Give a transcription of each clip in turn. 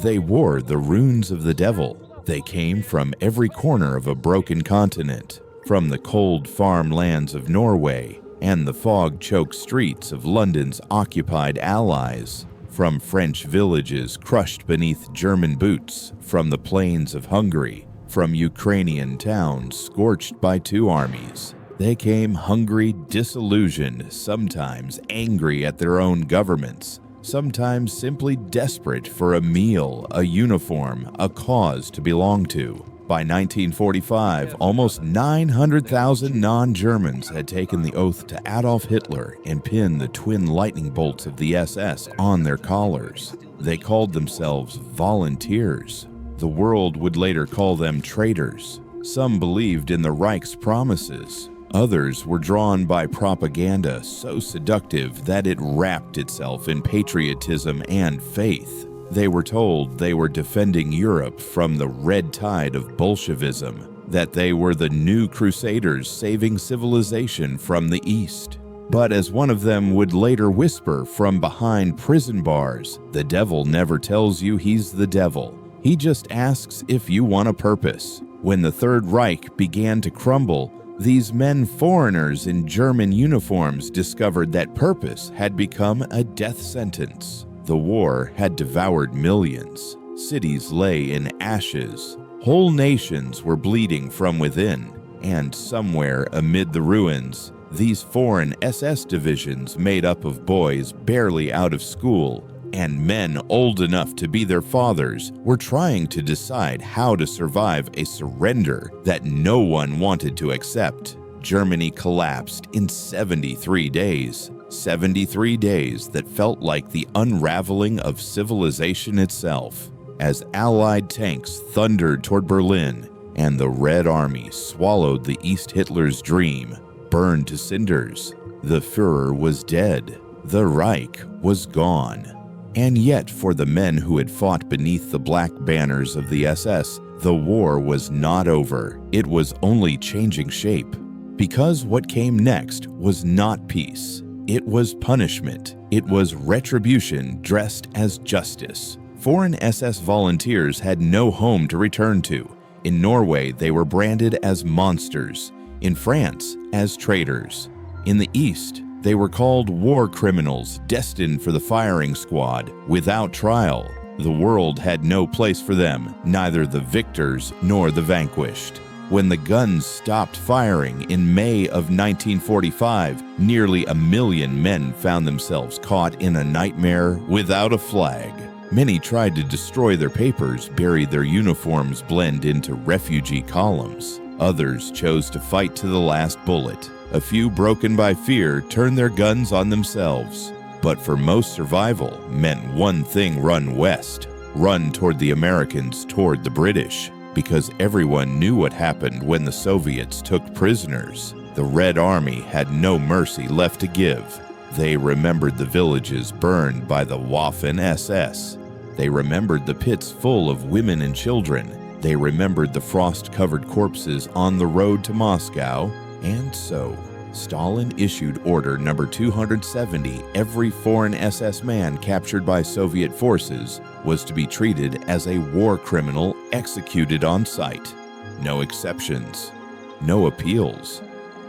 They wore the runes of the devil. They came from every corner of a broken continent, from the cold farmlands of Norway and the fog-choked streets of London's occupied allies, from French villages crushed beneath German boots, from the plains of Hungary, from Ukrainian towns scorched by two armies. They came hungry, disillusioned, sometimes angry at their own governments, sometimes simply desperate for a meal, a uniform, a cause to belong to. By 1945, almost 900,000 non-Germans had taken the oath to Adolf Hitler and pinned the twin lightning bolts of the SS on their collars. They called themselves volunteers. The world would later call them traitors. Some believed in the Reich's promises. Others were drawn by propaganda so seductive that it wrapped itself in patriotism and faith. They were told they were defending Europe from the red tide of Bolshevism, that they were the new crusaders saving civilization from the East. But as one of them would later whisper from behind prison bars, the devil never tells you he's the devil. He just asks if you want a purpose. When the Third Reich began to crumble, these men foreigners in German uniforms discovered that purpose had become a death sentence. The war had devoured millions. Cities lay in ashes. Whole nations were bleeding from within. And somewhere amid the ruins, these foreign SS divisions made up of boys barely out of school and men old enough to be their fathers were trying to decide how to survive a surrender that no one wanted to accept. Germany collapsed in 73 days. 73 days that felt like the unraveling of civilization itself, as Allied tanks thundered toward Berlin and the Red Army swallowed the East Hitler's dream, burned to cinders. The Führer was dead. The Reich was gone. And yet, for the men who had fought beneath the black banners of the SS, the war was not over. It was only changing shape. Because what came next was not peace. It was punishment. It was retribution dressed as justice. Foreign SS volunteers had no home to return to. In Norway, they were branded as monsters. In France, as traitors. In the East, they were called war criminals destined for the firing squad without trial. The world had no place for them, neither the victors nor the vanquished. When the guns stopped firing in May of 1945, nearly 1 million men found themselves caught in a nightmare without a flag. Many tried to destroy their papers, bury their uniforms, blend into refugee columns. Others chose to fight to the last bullet. A few, broken by fear, turned their guns on themselves. But for most, survival meant one thing: run west. Run toward the Americans, toward the British. Because everyone knew what happened when the Soviets took prisoners. The Red Army had no mercy left to give. They remembered the villages burned by the Waffen SS. They remembered the pits full of women and children. They remembered the frost-covered corpses on the road to Moscow. And so, Stalin issued Order Number 270. Every foreign SS man captured by Soviet forces was to be treated as a war criminal executed on sight. No exceptions. No appeals.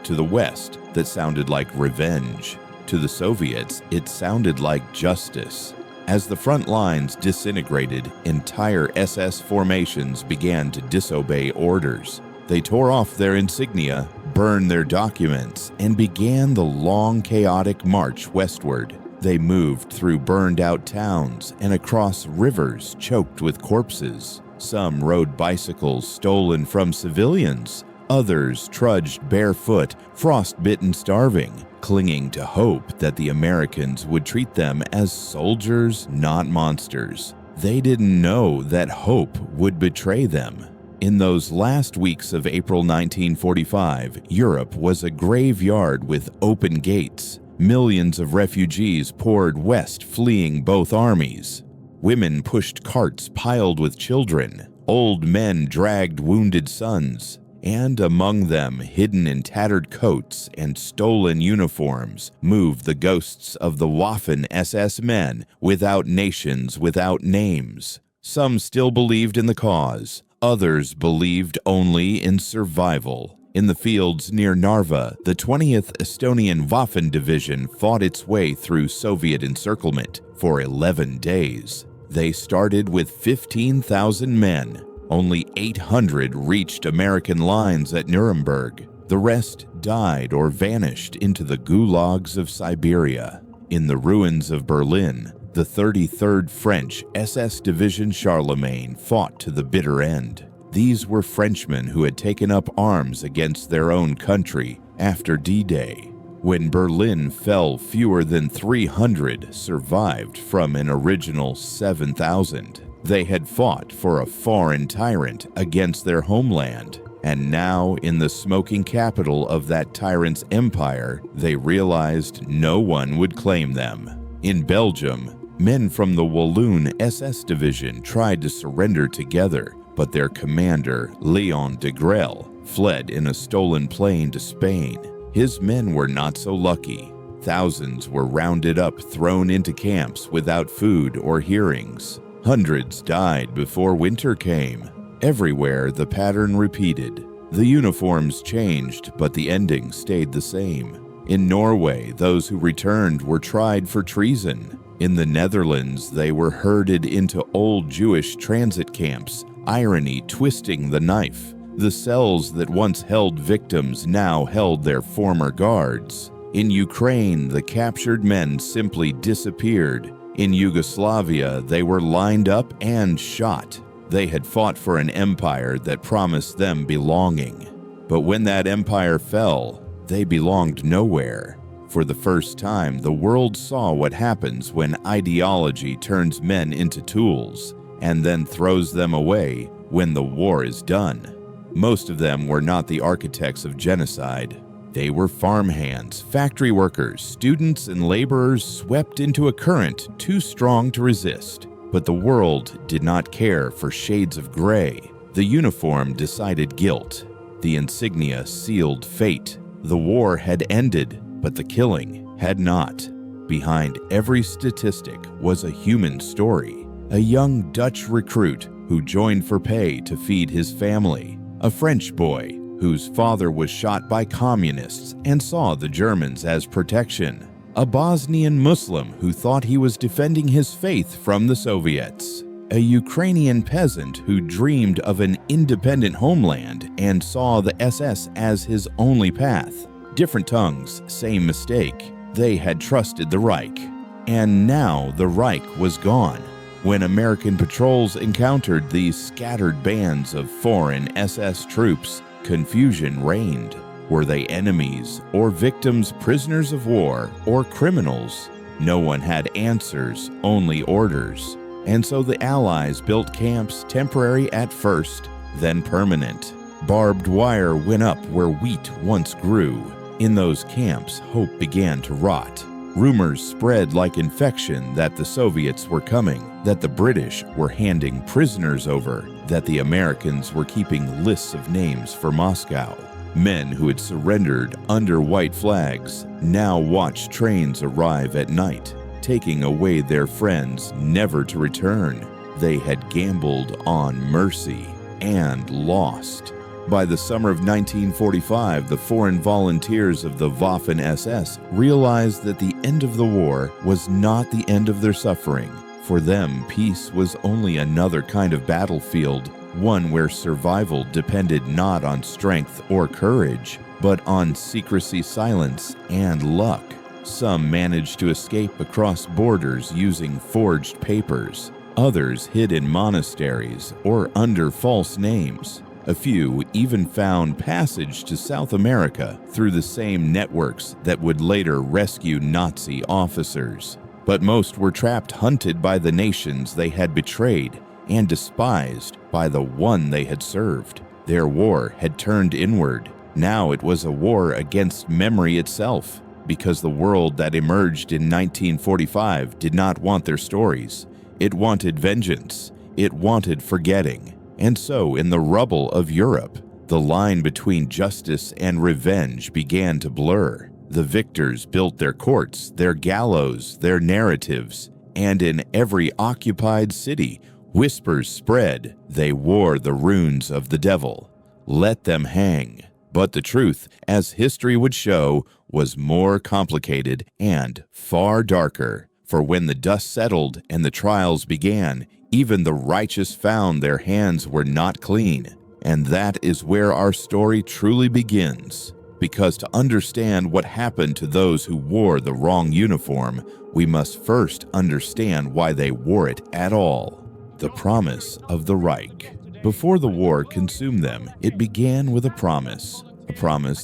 To the West, that sounded like revenge. To the Soviets, it sounded like justice. As the front lines disintegrated, entire SS formations began to disobey orders. They tore off their insignia, burned their documents, and began the long, chaotic march westward. They moved through burned-out towns and across rivers choked with corpses. Some rode bicycles stolen from civilians. Others trudged barefoot, frostbitten, starving, clinging to hope that the Americans would treat them as soldiers, not monsters. They didn't know that hope would betray them. In those last weeks of April 1945, Europe was a graveyard with open gates. Millions of refugees poured west, fleeing both armies. Women pushed carts piled with children. Old men dragged wounded sons. And among them, hidden in tattered coats and stolen uniforms, moved the ghosts of the Waffen SS men, without nations, without names. Some still believed in the cause. Others believed only in survival. In the fields near Narva, the 20th Estonian Waffen Division fought its way through Soviet encirclement for 11 days. They started with 15,000 men. Only 800 reached American lines at Nuremberg. The rest died or vanished into the gulags of Siberia. In the ruins of Berlin, the 33rd French SS Division Charlemagne fought to the bitter end. These were Frenchmen who had taken up arms against their own country after D-Day. When Berlin fell, fewer than 300 survived from an original 7,000. They had fought for a foreign tyrant against their homeland, and now in the smoking capital of that tyrant's empire, they realized no one would claim them. In Belgium, men from the Walloon SS Division tried to surrender together, but their commander, Leon de Grelle, fled in a stolen plane to Spain. His men were not so lucky. Thousands were rounded up, thrown into camps without food or hearings. Hundreds died before winter came. Everywhere the pattern repeated. The uniforms changed, but the ending stayed the same. In Norway, those who returned were tried for treason. In the Netherlands, they were herded into old Jewish transit camps, irony twisting the knife. The cells that once held victims now held their former guards. In Ukraine, the captured men simply disappeared. In Yugoslavia, they were lined up and shot. They had fought for an empire that promised them belonging. But when that empire fell, they belonged nowhere. For the first time, the world saw what happens when ideology turns men into tools and then throws them away when the war is done. Most of them were not the architects of genocide. They were farmhands, factory workers, students, and laborers swept into a current too strong to resist. But the world did not care for shades of gray. The uniform decided guilt. The insignia sealed fate. The war had ended, but the killing had not. Behind every statistic was a human story. A young Dutch recruit who joined for pay to feed his family. A French boy whose father was shot by communists and saw the Germans as protection. A Bosnian Muslim who thought he was defending his faith from the Soviets. A Ukrainian peasant who dreamed of an independent homeland and saw the SS as his only path. Different tongues, same mistake. They had trusted the Reich. And now the Reich was gone. When American patrols encountered these scattered bands of foreign SS troops, confusion reigned. Were they enemies, or victims, prisoners of war, or criminals? No one had answers, only orders. And so the Allies built camps, temporary at first, then permanent. Barbed wire went up where wheat once grew. In those camps, hope began to rot. Rumors spread like infection that the Soviets were coming, that the British were handing prisoners over, that the Americans were keeping lists of names for Moscow. Men who had surrendered under white flags now watched trains arrive at night, taking away their friends never to return. They had gambled on mercy and lost. By the summer of 1945, the foreign volunteers of the Waffen SS realized that the end of the war was not the end of their suffering. For them, peace was only another kind of battlefield, one where survival depended not on strength or courage, but on secrecy, silence, and luck. Some managed to escape across borders using forged papers. Others hid in monasteries or under false names. A few even found passage to South America through the same networks that would later rescue Nazi officers. But most were trapped, hunted by the nations they had betrayed, and despised by the one they had served. Their war had turned inward. Now it was a war against memory itself, because the world that emerged in 1945 did not want their stories. It wanted vengeance. It wanted forgetting. And so, in the rubble of Europe, The line between justice and revenge began to blur. The victors built their courts, their gallows, their narratives, and in every occupied city, whispers spread, they wore the runes of the devil. Let them hang. But the truth, as history would show, was more complicated and far darker. For when the dust settled and the trials began, even the righteous found their hands were not clean. And that is where our story truly begins. Because to understand what happened to those who wore the wrong uniform, we must first understand why they wore it at all. The promise of the Reich. Before the war consumed them, it began with a promise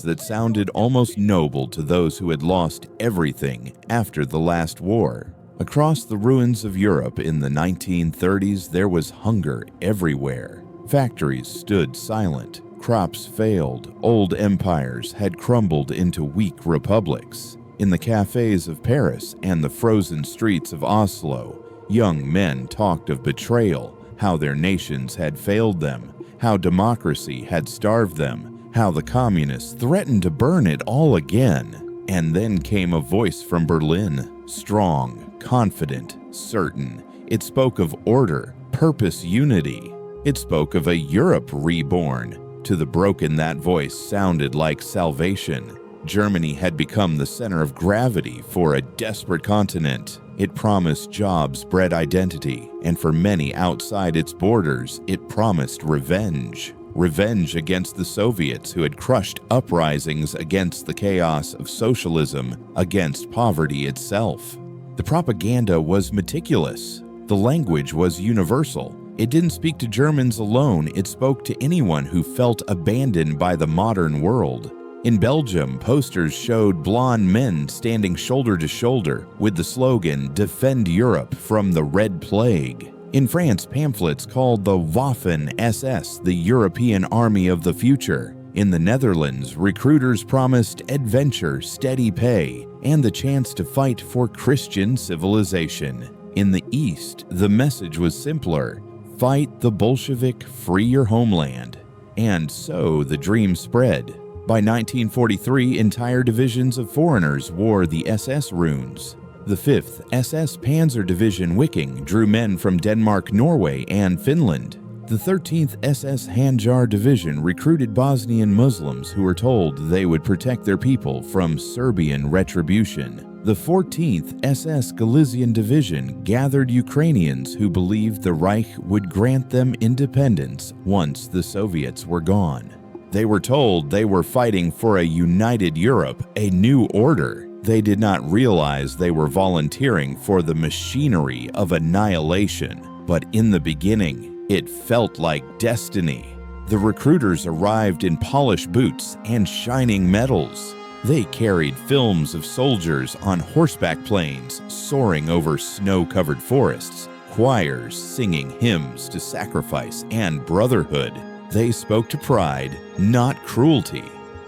that sounded almost noble to those who had lost everything after the last war. Across the ruins of Europe in the 1930s, there was hunger everywhere. Factories stood silent. Crops failed, old empires had crumbled into weak republics. In the cafes of Paris and the frozen streets of Oslo, young men talked of betrayal, how their nations had failed them, how democracy had starved them, how the communists threatened to burn it all again. And then came a voice from Berlin, strong, confident, certain. It spoke of order, purpose, unity. It spoke of a Europe reborn. To the broken, that voice sounded like salvation. Germany had become the center of gravity for a desperate continent. It promised jobs bred identity, and for many outside its borders, it promised revenge. Revenge against the Soviets who had crushed uprisings against the chaos of socialism, against poverty itself. The propaganda was meticulous. The language was universal. It didn't speak to Germans alone, it spoke to anyone who felt abandoned by the modern world. In Belgium, posters showed blonde men standing shoulder to shoulder with the slogan, "Defend Europe from the Red Plague." In France, pamphlets called the Waffen SS the European Army of the Future. In the Netherlands, recruiters promised adventure, steady pay, and the chance to fight for Christian civilization. In the East, the message was simpler. Fight the Bolshevik, free your homeland. And so the dream spread. By 1943, entire divisions of foreigners wore the SS runes. The 5th SS Panzer Division Viking drew men from Denmark, Norway, and Finland. The 13th SS Handjar Division recruited Bosnian Muslims who were told they would protect their people from Serbian retribution. The 14th SS Galician Division gathered Ukrainians who believed the Reich would grant them independence once the Soviets were gone. They were told they were fighting for a united Europe, a new order. They did not realize they were volunteering for the machinery of annihilation. But in the beginning, it felt like destiny. The recruiters arrived in polished boots and shining medals. They carried films of soldiers on horseback planes soaring over snow-covered forests, choirs singing hymns to sacrifice and brotherhood. They spoke to pride, not cruelty.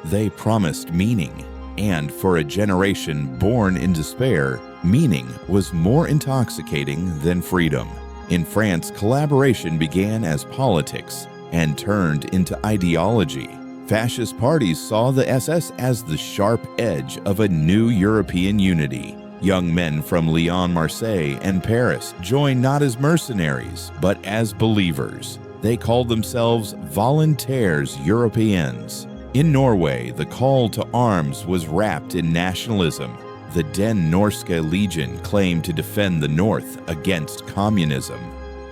They promised meaning. And for a generation born in despair, meaning was more intoxicating than freedom. In France, collaboration began as politics and turned into ideology. Fascist parties saw the SS as the sharp edge of a new European unity. Young men from Lyon, Marseille, and Paris joined not as mercenaries, but as believers. They called themselves Volontaires Européens. In Norway, the call to arms was wrapped in nationalism. The Den Norske Legion claimed to defend the North against communism.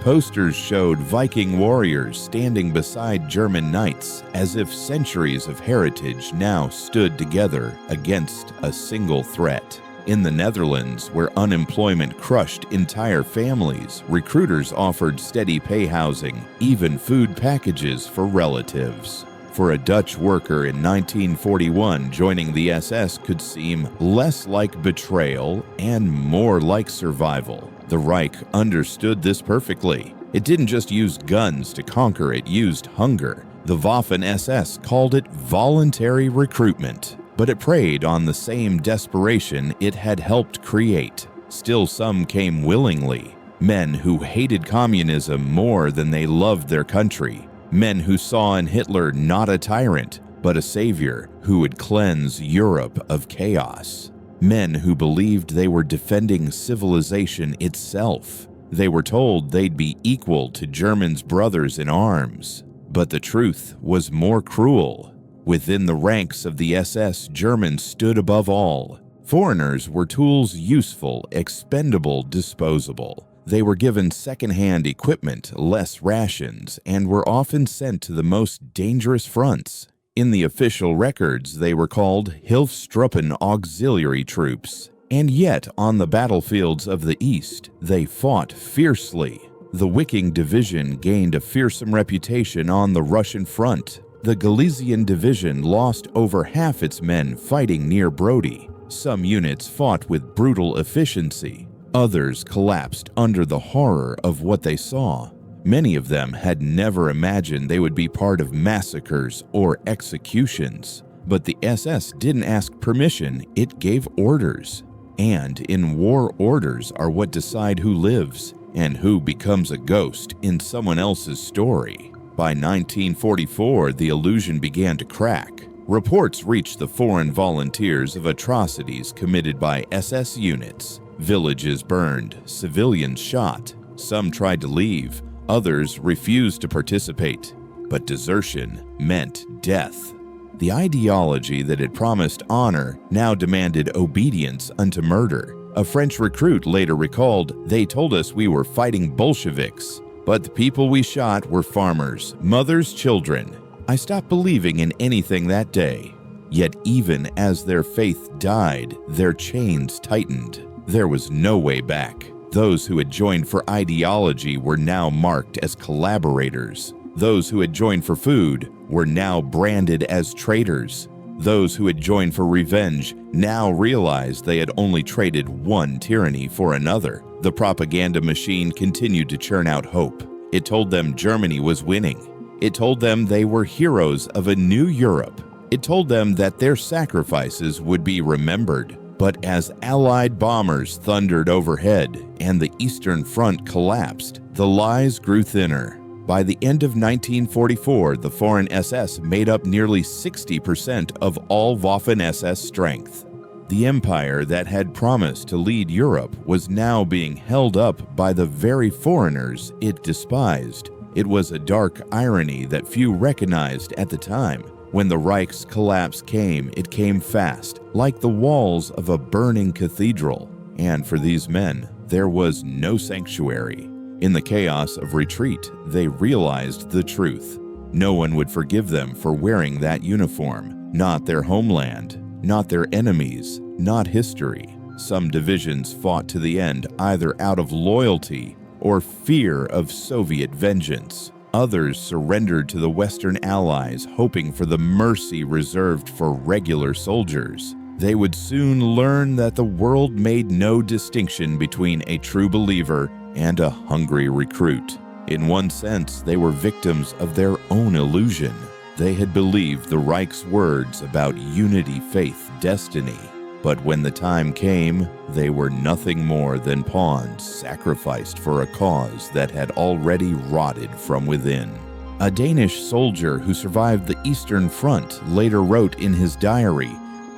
Posters showed Viking warriors standing beside German knights as if centuries of heritage now stood together against a single threat. In the Netherlands, where unemployment crushed entire families, recruiters offered steady pay housing, even food packages for relatives. For a Dutch worker in 1941, joining the SS could seem less like betrayal and more like survival. The Reich understood this perfectly. It didn't just use guns to conquer, it used hunger. The Waffen SS called it voluntary recruitment, but it preyed on the same desperation it had helped create. Still, some came willingly. Men who hated communism more than they loved their country. Men who saw in Hitler not a tyrant, but a savior who would cleanse Europe of chaos. Men who believed they were defending civilization itself. They were told they'd be equal to Germans' brothers in arms. But the truth was more cruel. Within the ranks of the SS, Germans stood above all. Foreigners were tools useful, expendable, disposable. They were given second-hand equipment, less rations, and were often sent to the most dangerous fronts. In the official records, they were called Hilfstruppen auxiliary troops. And yet, on the battlefields of the East, they fought fiercely. The Wiking Division gained a fearsome reputation on the Russian front. The Galician Division lost over half its men fighting near Brody. Some units fought with brutal efficiency. Others collapsed under the horror of what they saw. Many of them had never imagined they would be part of massacres or executions. But the SS didn't ask permission, it gave orders. And in war, orders are what decide who lives and who becomes a ghost in someone else's story. By 1944, the illusion began to crack. Reports reached the foreign volunteers of atrocities committed by SS units. Villages burned, civilians shot. Some tried to leave, others refused to participate. But desertion meant death. The ideology that had promised honor now demanded obedience unto murder. A French recruit later recalled, "They told us we were fighting Bolsheviks, but the people we shot were farmers, mothers, children." I stopped believing in anything that day. Yet even as their faith died, their chains tightened. There was no way back. Those who had joined for ideology were now marked as collaborators. Those who had joined for food were now branded as traitors. Those who had joined for revenge now realized they had only traded one tyranny for another. The propaganda machine continued to churn out hope. It told them Germany was winning. It told them they were heroes of a new Europe. It told them that their sacrifices would be remembered. But as Allied bombers thundered overhead and the Eastern Front collapsed, the lies grew thinner. By the end of 1944, the foreign SS made up nearly 60% of all Waffen SS strength. The empire that had promised to lead Europe was now being held up by the very foreigners it despised. It was a dark irony that few recognized at the time. When the Reich's collapse came, it came fast, like the walls of a burning cathedral. And for these men, there was no sanctuary. In the chaos of retreat, they realized the truth. No one would forgive them for wearing that uniform. Not their homeland, not their enemies, not history. Some divisions fought to the end, either out of loyalty or fear of Soviet vengeance. Others surrendered to the Western Allies, hoping for the mercy reserved for regular soldiers. They would soon learn that the world made no distinction between a true believer and a hungry recruit. In one sense, they were victims of their own illusion. They had believed the Reich's words about unity, faith, destiny. But when the time came, they were nothing more than pawns sacrificed for a cause that had already rotted from within. A Danish soldier who survived the Eastern Front later wrote in his diary,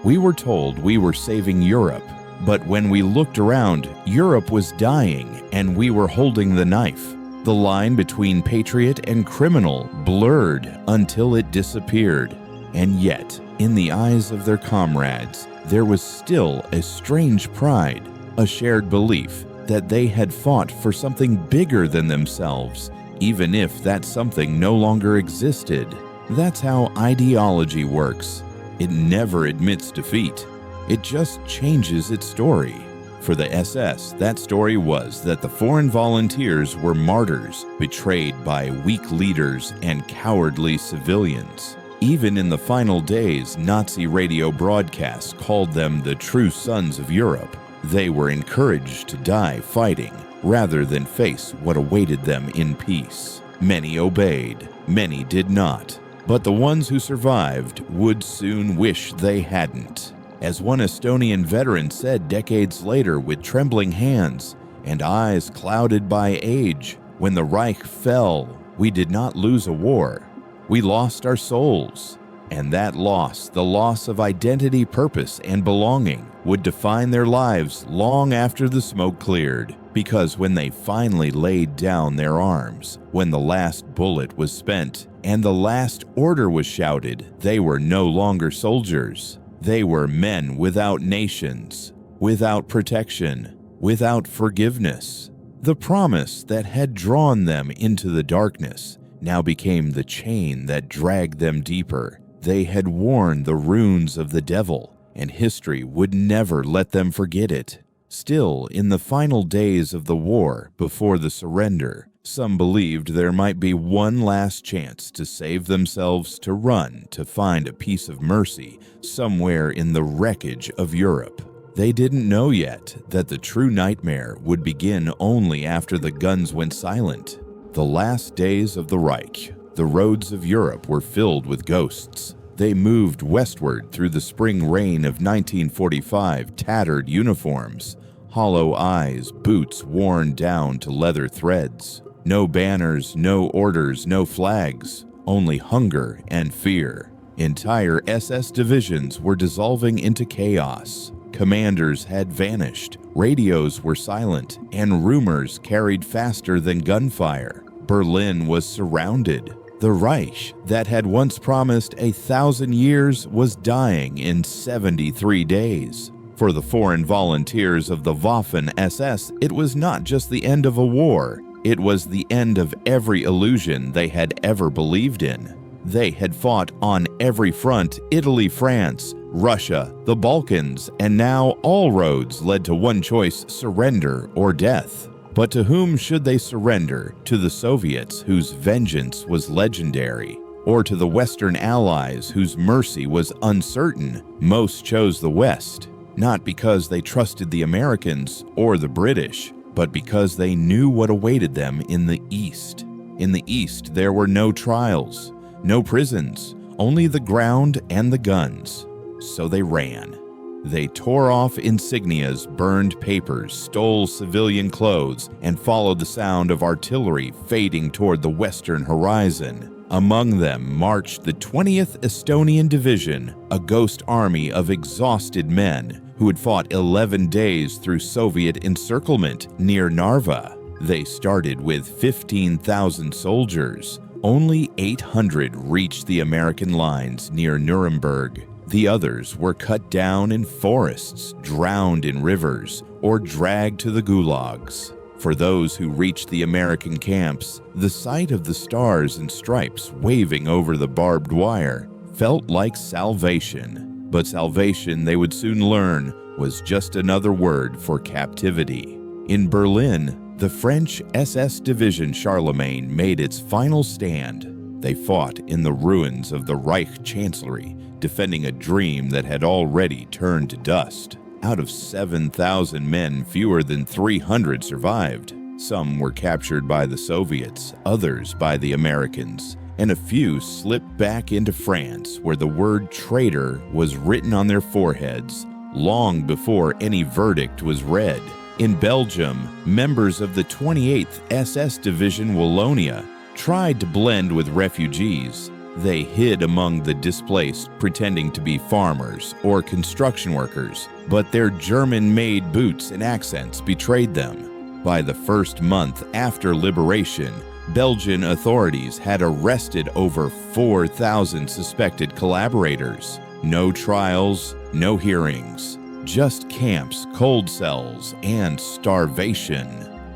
"We were told we were saving Europe, but when we looked around, Europe was dying and we were holding the knife. The line between patriot and criminal blurred until it disappeared. And yet, in the eyes of their comrades, there was still a strange pride, a shared belief that they had fought for something bigger than themselves, even if that something no longer existed." That's how ideology works. It never admits defeat. It just changes its story. For the SS, that story was that the foreign volunteers were martyrs, betrayed by weak leaders and cowardly civilians. Even in the final days, Nazi radio broadcasts called them the true sons of Europe. They were encouraged to die fighting, rather than face what awaited them in peace. Many obeyed, many did not. But the ones who survived would soon wish they hadn't. As one Estonian veteran said decades later with trembling hands and eyes clouded by age, when the Reich fell, We did not lose a war. We lost our souls. And that loss, the loss of identity, purpose, and belonging, would define their lives long after the smoke cleared. Because when they finally laid down their arms, when the last bullet was spent, and the last order was shouted, they were no longer soldiers. They were men without nations, without protection, without forgiveness. The promise that had drawn them into the darkness now became the chain that dragged them deeper. They had worn the runes of the devil, and history would never let them forget it. Still, in the final days of the war, before the surrender, some believed there might be one last chance to save themselves, to run, to find a piece of mercy somewhere in the wreckage of Europe. They didn't know yet that the true nightmare would begin only after the guns went silent. The last days of the Reich, the roads of Europe were filled with ghosts. They moved westward through the spring rain of 1945, tattered uniforms, hollow eyes, boots worn down to leather threads. No banners, no orders, no flags, only hunger and fear. Entire SS divisions were dissolving into chaos. Commanders had vanished, radios were silent, and rumors carried faster than gunfire. Berlin was surrounded. The Reich, that had once promised 1,000 years, was dying in 73 days. For the foreign volunteers of the Waffen SS, it was not just the end of a war, it was the end of every illusion they had ever believed in. They had fought on every front: Italy, France, Russia, the Balkans, and now all roads led to one choice: surrender or death. But to whom should they surrender? To the Soviets, whose vengeance was legendary, or to the Western allies, whose mercy was uncertain? Most chose the West, not because they trusted the Americans or the British, but because they knew what awaited them in the East. In the East, there were no trials, no prisons, only the ground and the guns. So they ran. They tore off insignias, burned papers, stole civilian clothes, and followed the sound of artillery fading toward the western horizon. Among them marched the 20th Estonian Division, a ghost army of exhausted men who had fought 11 days through Soviet encirclement near Narva. They started with 15,000 soldiers. Only 800 reached the American lines near Nuremberg. The others were cut down in forests, drowned in rivers, or dragged to the gulags. For those who reached the American camps, the sight of the stars and stripes waving over the barbed wire felt like salvation. But salvation, they would soon learn, was just another word for captivity. In Berlin, the French SS Division Charlemagne made its final stand. They fought in the ruins of the Reich Chancellery, defending a dream that had already turned to dust. Out of 7,000 men, fewer than 300 survived. Some were captured by the Soviets, others by the Americans, and a few slipped back into France, where the word traitor was written on their foreheads long before any verdict was read. In Belgium, members of the 28th SS Division Wallonia tried to blend with refugees. They hid among the displaced, pretending to be farmers or construction workers, but their German-made boots and accents betrayed them. By the first month after liberation, Belgian authorities had arrested over 4,000 suspected collaborators. No trials, no hearings, just camps, cold cells, and starvation.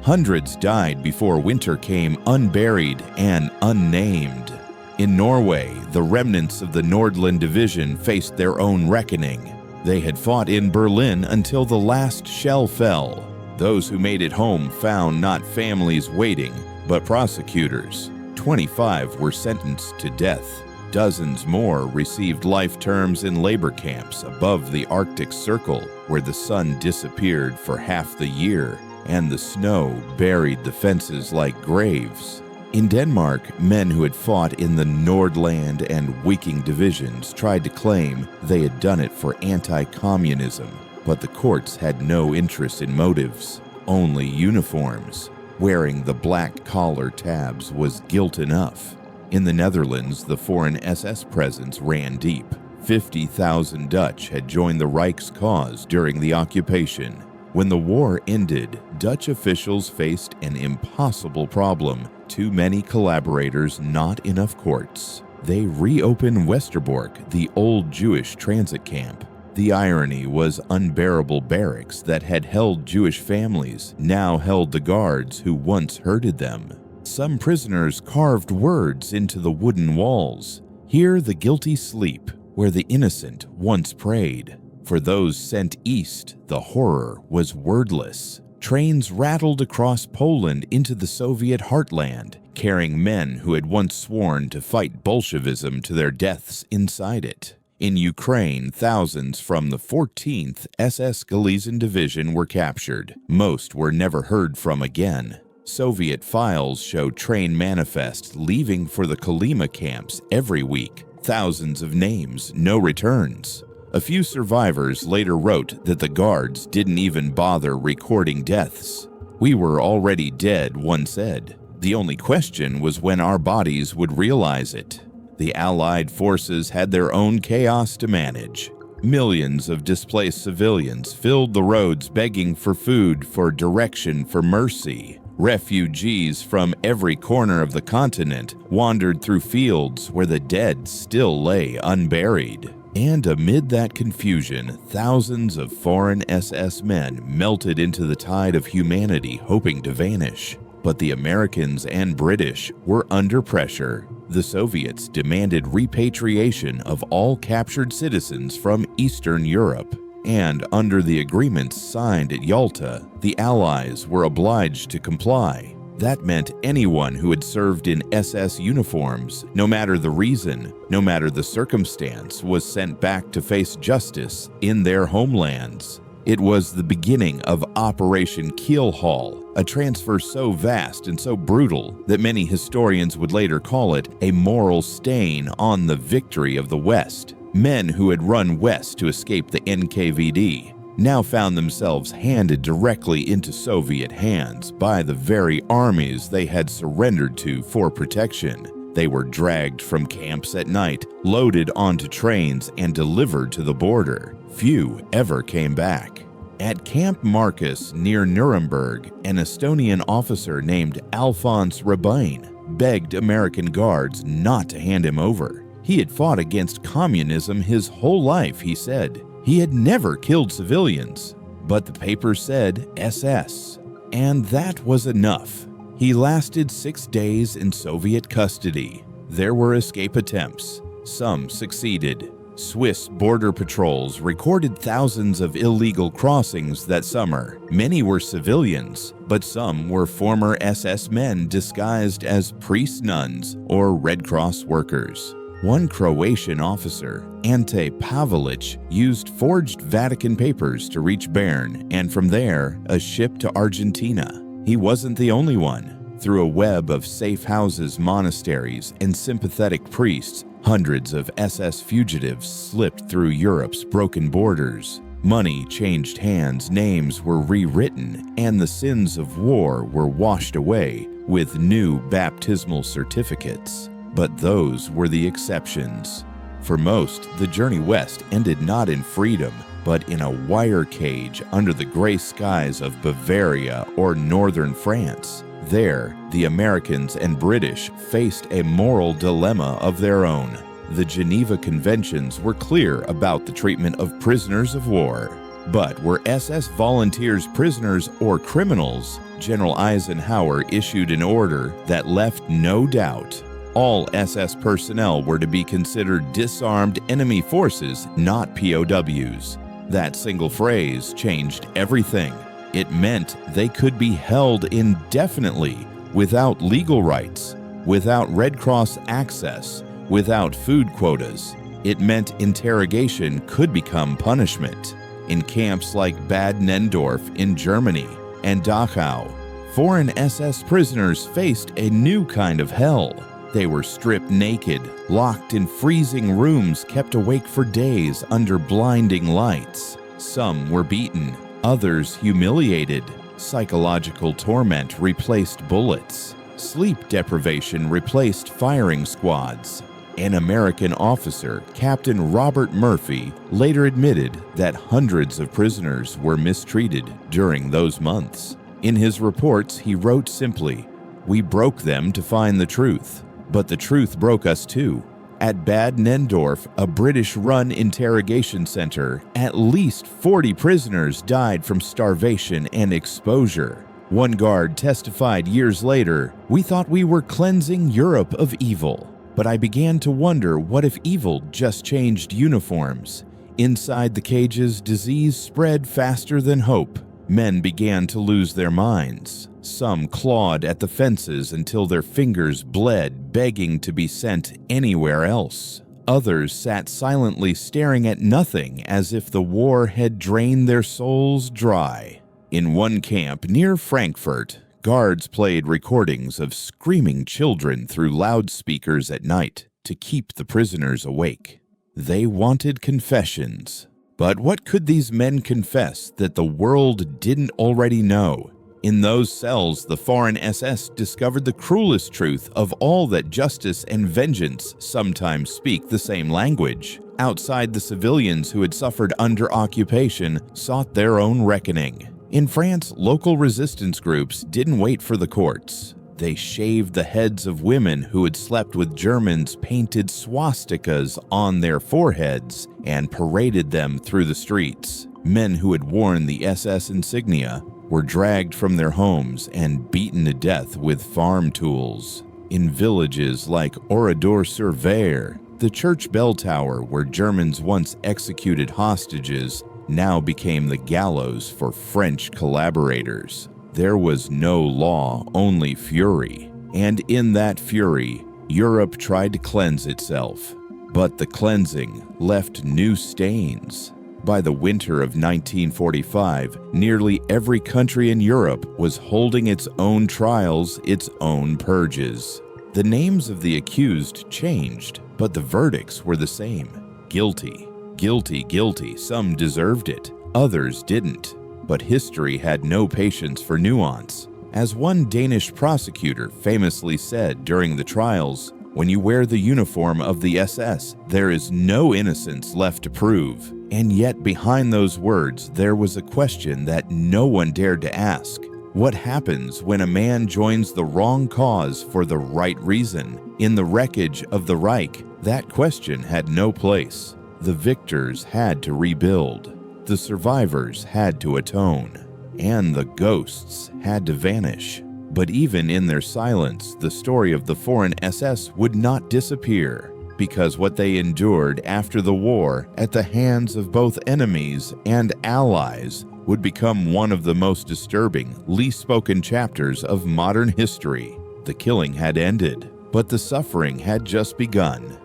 Hundreds died before winter came, unburied and unnamed. In Norway, the remnants of the Nordland Division faced their own reckoning. They had fought in Berlin until the last shell fell. Those who made it home found not families waiting, but prosecutors. 25 were sentenced to death. Dozens more received life terms in labor camps above the Arctic Circle, where the sun disappeared for half the year and the snow buried the fences like graves. In Denmark, men who had fought in the Nordland and Viking divisions tried to claim they had done it for anti-communism, but the courts had no interest in motives, only uniforms. Wearing the black collar tabs was guilt enough. In the Netherlands, the foreign SS presence ran deep. 50,000 Dutch had joined the Reich's cause during the occupation. When the war ended, Dutch officials faced an impossible problem: too many collaborators, not enough courts. They reopened Westerbork, the old Jewish transit camp. The irony was unbearable barracks that had held Jewish families now held the guards who once herded them. Some prisoners carved words into the wooden walls. Here the guilty sleep, where the innocent once prayed. For those sent east, the horror was wordless. Trains rattled across Poland into the Soviet heartland, carrying men who had once sworn to fight Bolshevism to their deaths inside it. In Ukraine, thousands from the 14th SS Galician Division were captured. Most were never heard from again. Soviet files show train manifests leaving for the Kolyma camps every week. Thousands of names, no returns. A few survivors later wrote that the guards didn't even bother recording deaths. "We were already dead," one said. "The only question was when our bodies would realize it." The Allied forces had their own chaos to manage. Millions of displaced civilians filled the roads begging for food, for direction, for mercy. Refugees from every corner of the continent wandered through fields where the dead still lay unburied. And amid that confusion, thousands of foreign SS men melted into the tide of humanity, hoping to vanish. But the Americans and British were under pressure. The Soviets demanded repatriation of all captured citizens from Eastern Europe. And under the agreements signed at Yalta, the Allies were obliged to comply. That meant anyone who had served in SS uniforms, no matter the reason, no matter the circumstance, was sent back to face justice in their homelands. It was the beginning of Operation Keelhaul, a transfer so vast and so brutal that many historians would later call it a moral stain on the victory of the West. Men who had run west to escape the NKVD now found themselves handed directly into Soviet hands by the very armies they had surrendered to for protection. They were dragged from camps at night, loaded onto trains, and delivered to the border. Few ever came back. At Camp Marcus near Nuremberg, an Estonian officer named Alphonse Rabin begged American guards not to hand him over. He had fought against communism his whole life, he said. He had never killed civilians, but the paper said SS. And that was enough. He lasted 6 days in Soviet custody. There were escape attempts. Some succeeded. Swiss border patrols recorded thousands of illegal crossings that summer. Many were civilians, but some were former SS men disguised as priest nuns or Red Cross workers. One Croatian officer, Ante Pavelic, used forged Vatican papers to reach Bern, and from there, a ship to Argentina. He wasn't the only one. Through a web of safe houses, monasteries, and sympathetic priests, hundreds of SS fugitives slipped through Europe's broken borders. Money changed hands, names were rewritten, and the sins of war were washed away with new baptismal certificates. But those were the exceptions. For most, the journey west ended not in freedom, but in a wire cage under the gray skies of Bavaria or northern France. There, the Americans and British faced a moral dilemma of their own. The Geneva Conventions were clear about the treatment of prisoners of war. But were SS volunteers prisoners or criminals? General Eisenhower issued an order that left no doubt. All SS personnel were to be considered disarmed enemy forces, not POWs. That single phrase changed everything. It meant they could be held indefinitely, without legal rights, without Red Cross access, without food quotas. It meant interrogation could become punishment. In camps like Bad Nendorf in Germany and Dachau, foreign SS prisoners faced a new kind of hell. They were stripped naked, locked in freezing rooms, kept awake for days under blinding lights. Some were beaten, others humiliated. Psychological torment replaced bullets. Sleep deprivation replaced firing squads. An American officer, Captain Robert Murphy, later admitted that hundreds of prisoners were mistreated during those months. In his reports, he wrote simply, "We broke them to find the truth, but the truth broke us too." At Bad Nendorf, a British-run interrogation center, at least 40 prisoners died from starvation and exposure. One guard testified years later, "We thought we were cleansing Europe of evil. But I began to wonder what if evil just changed uniforms. Inside the cages, disease spread faster than hope. Men began to lose their minds. Some clawed at the fences until their fingers bled, begging to be sent anywhere else. Others sat silently staring at nothing as if the war had drained their souls dry." In one camp near Frankfurt, guards played recordings of screaming children through loudspeakers at night to keep the prisoners awake. They wanted confessions. But what could these men confess that the world didn't already know? In those cells, the foreign SS discovered the cruelest truth of all that justice and vengeance sometimes speak the same language. Outside, the civilians who had suffered under occupation sought their own reckoning. In France, local resistance groups didn't wait for the courts. They shaved the heads of women who had slept with Germans, painted swastikas on their foreheads, and paraded them through the streets. Men who had worn the SS insignia were dragged from their homes and beaten to death with farm tools. In villages like Oradour-sur-Ver, the church bell tower where Germans once executed hostages now became the gallows for French collaborators. There was no law, only fury. And in that fury, Europe tried to cleanse itself. But the cleansing left new stains. By the winter of 1945, nearly every country in Europe was holding its own trials, its own purges. The names of the accused changed, but the verdicts were the same. Guilty, guilty, guilty. Some deserved it, others didn't. But history had no patience for nuance. As one Danish prosecutor famously said during the trials, "When you wear the uniform of the SS, there is no innocence left to prove." And yet behind those words, there was a question that no one dared to ask. What happens when a man joins the wrong cause for the right reason? In the wreckage of the Reich, that question had no place. The victors had to rebuild. The survivors had to atone, and the ghosts had to vanish. But even in their silence, the story of the foreign SS would not disappear, because what they endured after the war at the hands of both enemies and allies would become one of the most disturbing, least spoken chapters of modern history. The killing had ended, but the suffering had just begun.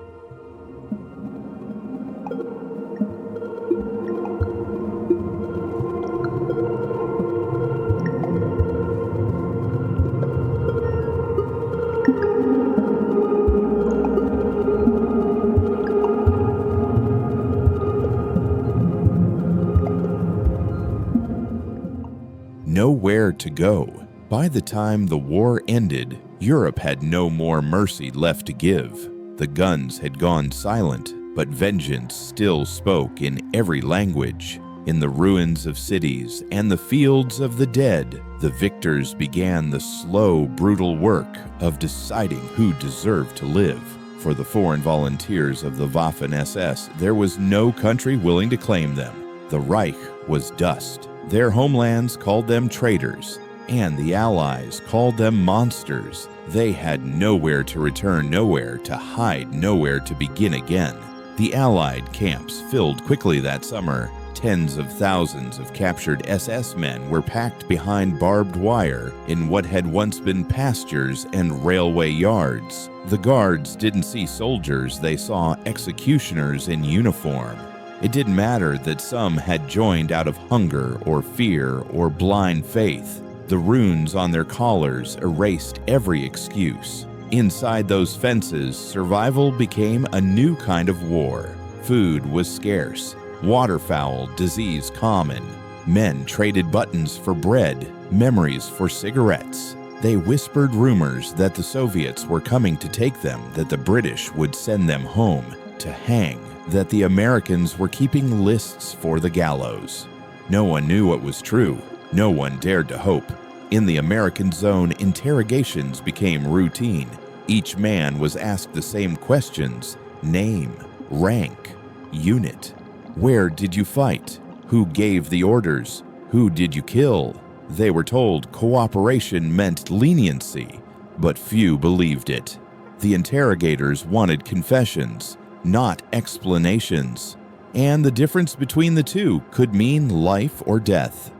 Nowhere to go. By the time the war ended, Europe had no more mercy left to give. The guns had gone silent, but vengeance still spoke in every language. In the ruins of cities and the fields of the dead, the victors began the slow, brutal work of deciding who deserved to live. For the foreign volunteers of the Waffen SS, there was no country willing to claim them. The Reich was dust. Their homelands called them traitors, and the Allies called them monsters. They had nowhere to return, nowhere to hide, nowhere to begin again. The Allied camps filled quickly that summer. Tens of thousands of captured SS men were packed behind barbed wire in what had once been pastures and railway yards. The guards didn't see soldiers, they saw executioners in uniform. It didn't matter that some had joined out of hunger or fear or blind faith. The runes on their collars erased every excuse. Inside those fences, survival became a new kind of war. Food was scarce, waterfowl disease common. Men traded buttons for bread. memories for cigarettes. They whispered rumors that the Soviets were coming to take them, that the British would send them home to hang, that the Americans were keeping lists for the gallows. No one knew what was true. No one dared to hope. In the American zone, interrogations became routine. Each man was asked the same questions: name, rank, unit. Where did you fight? Who gave the orders? Who did you kill? They were told cooperation meant leniency, but few believed it. The interrogators wanted confessions, not explanations, and the difference between the two could mean life or death.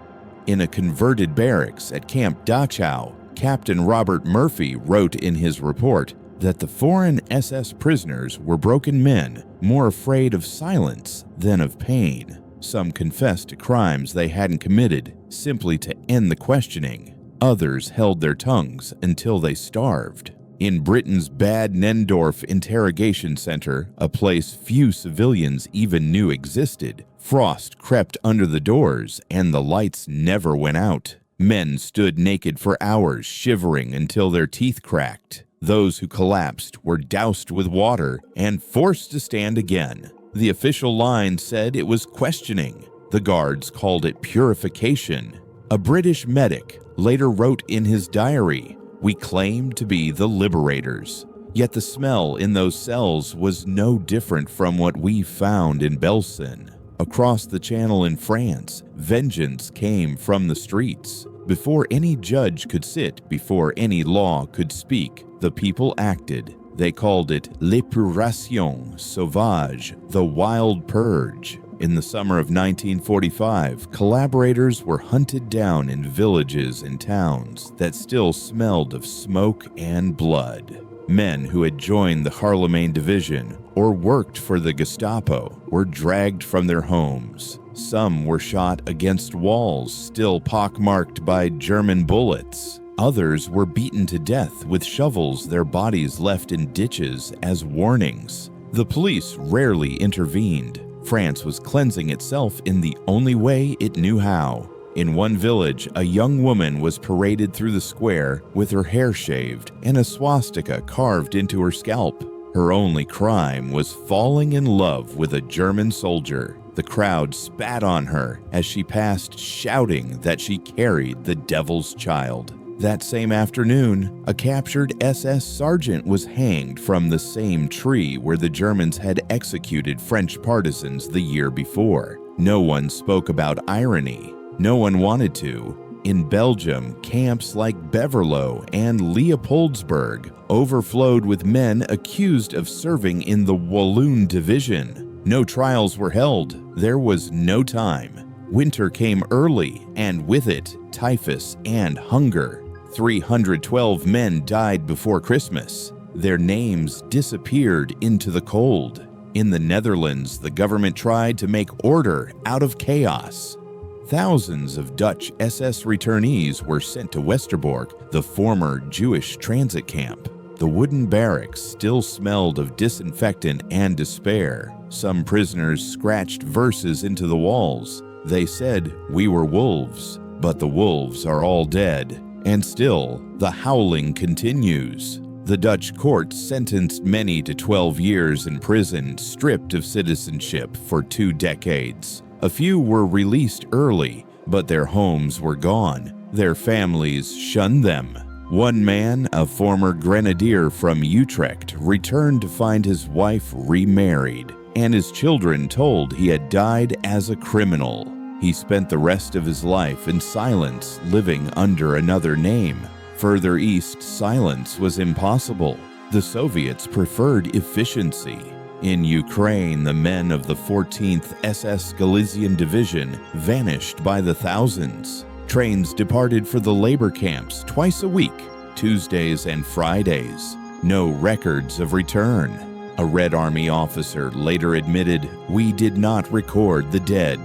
In a converted barracks at Camp Dachau, Captain Robert Murphy wrote in his report that the foreign SS prisoners were broken men, more afraid of silence than of pain. Some confessed to crimes they hadn't committed simply to end the questioning. Others held their tongues until they starved. In Britain's Bad Nendorf Interrogation Center, a place few civilians even knew existed, frost crept under the doors and the lights never went out. Men stood naked for hours, shivering until their teeth cracked. Those who collapsed were doused with water and forced to stand again. The official line said it was questioning. The guards called it purification. A British medic later wrote in his diary, "We claim to be the liberators." Yet the smell in those cells was no different from what we found in Belsen. Across the channel in France, vengeance came from the streets. Before any judge could sit, before any law could speak, the people acted. They called it l'épuration sauvage, the wild purge. In the summer of 1945, collaborators were hunted down in villages and towns that still smelled of smoke and blood. Men who had joined the Harlemagne Division or worked for the Gestapo were dragged from their homes. Some were shot against walls, still pockmarked by German bullets. Others were beaten to death with shovels, their bodies left in ditches as warnings. The police rarely intervened. France was cleansing itself in the only way it knew how. In one village, a young woman was paraded through the square with her hair shaved and a swastika carved into her scalp. Her only crime was falling in love with a German soldier. The crowd spat on her as she passed, shouting that she carried the devil's child. That same afternoon, a captured SS sergeant was hanged from the same tree where the Germans had executed French partisans the year before. No one spoke about irony. No one wanted to. In Belgium, camps like Beverlo and Leopoldsburg overflowed with men accused of serving in the Walloon Division. No trials were held. There was no time. Winter came early, and with it, typhus and hunger. 312 men died before Christmas. Their names disappeared into the cold. In the Netherlands, the government tried to make order out of chaos. Thousands of Dutch SS returnees were sent to Westerbork, the former Jewish transit camp. The wooden barracks still smelled of disinfectant and despair. Some prisoners scratched verses into the walls. They said, "We were wolves, but the wolves are all dead." And still, the howling continues. The Dutch courts sentenced many to 12 years in prison, stripped of citizenship for 2 decades. A few were released early, but their homes were gone. Their families shunned them. One man, a former grenadier from Utrecht, returned to find his wife remarried, and his children told he had died as a criminal. He spent the rest of his life in silence, living under another name. Further east, silence was impossible. The Soviets preferred efficiency. In Ukraine, the men of the 14th SS Galician Division vanished by the thousands. Trains departed for the labor camps twice a week, Tuesdays and Fridays. No records of return. A Red Army officer later admitted, "We did not record the dead.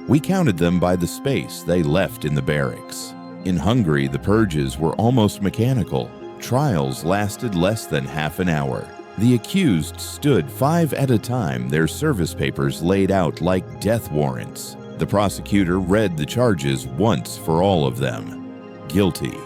We counted them by the space they left in the barracks." In Hungary, the purges were almost mechanical. Trials lasted less than half an hour. The accused stood 5 at a time, their service papers laid out like death warrants. The prosecutor read the charges once for all of them. guilty.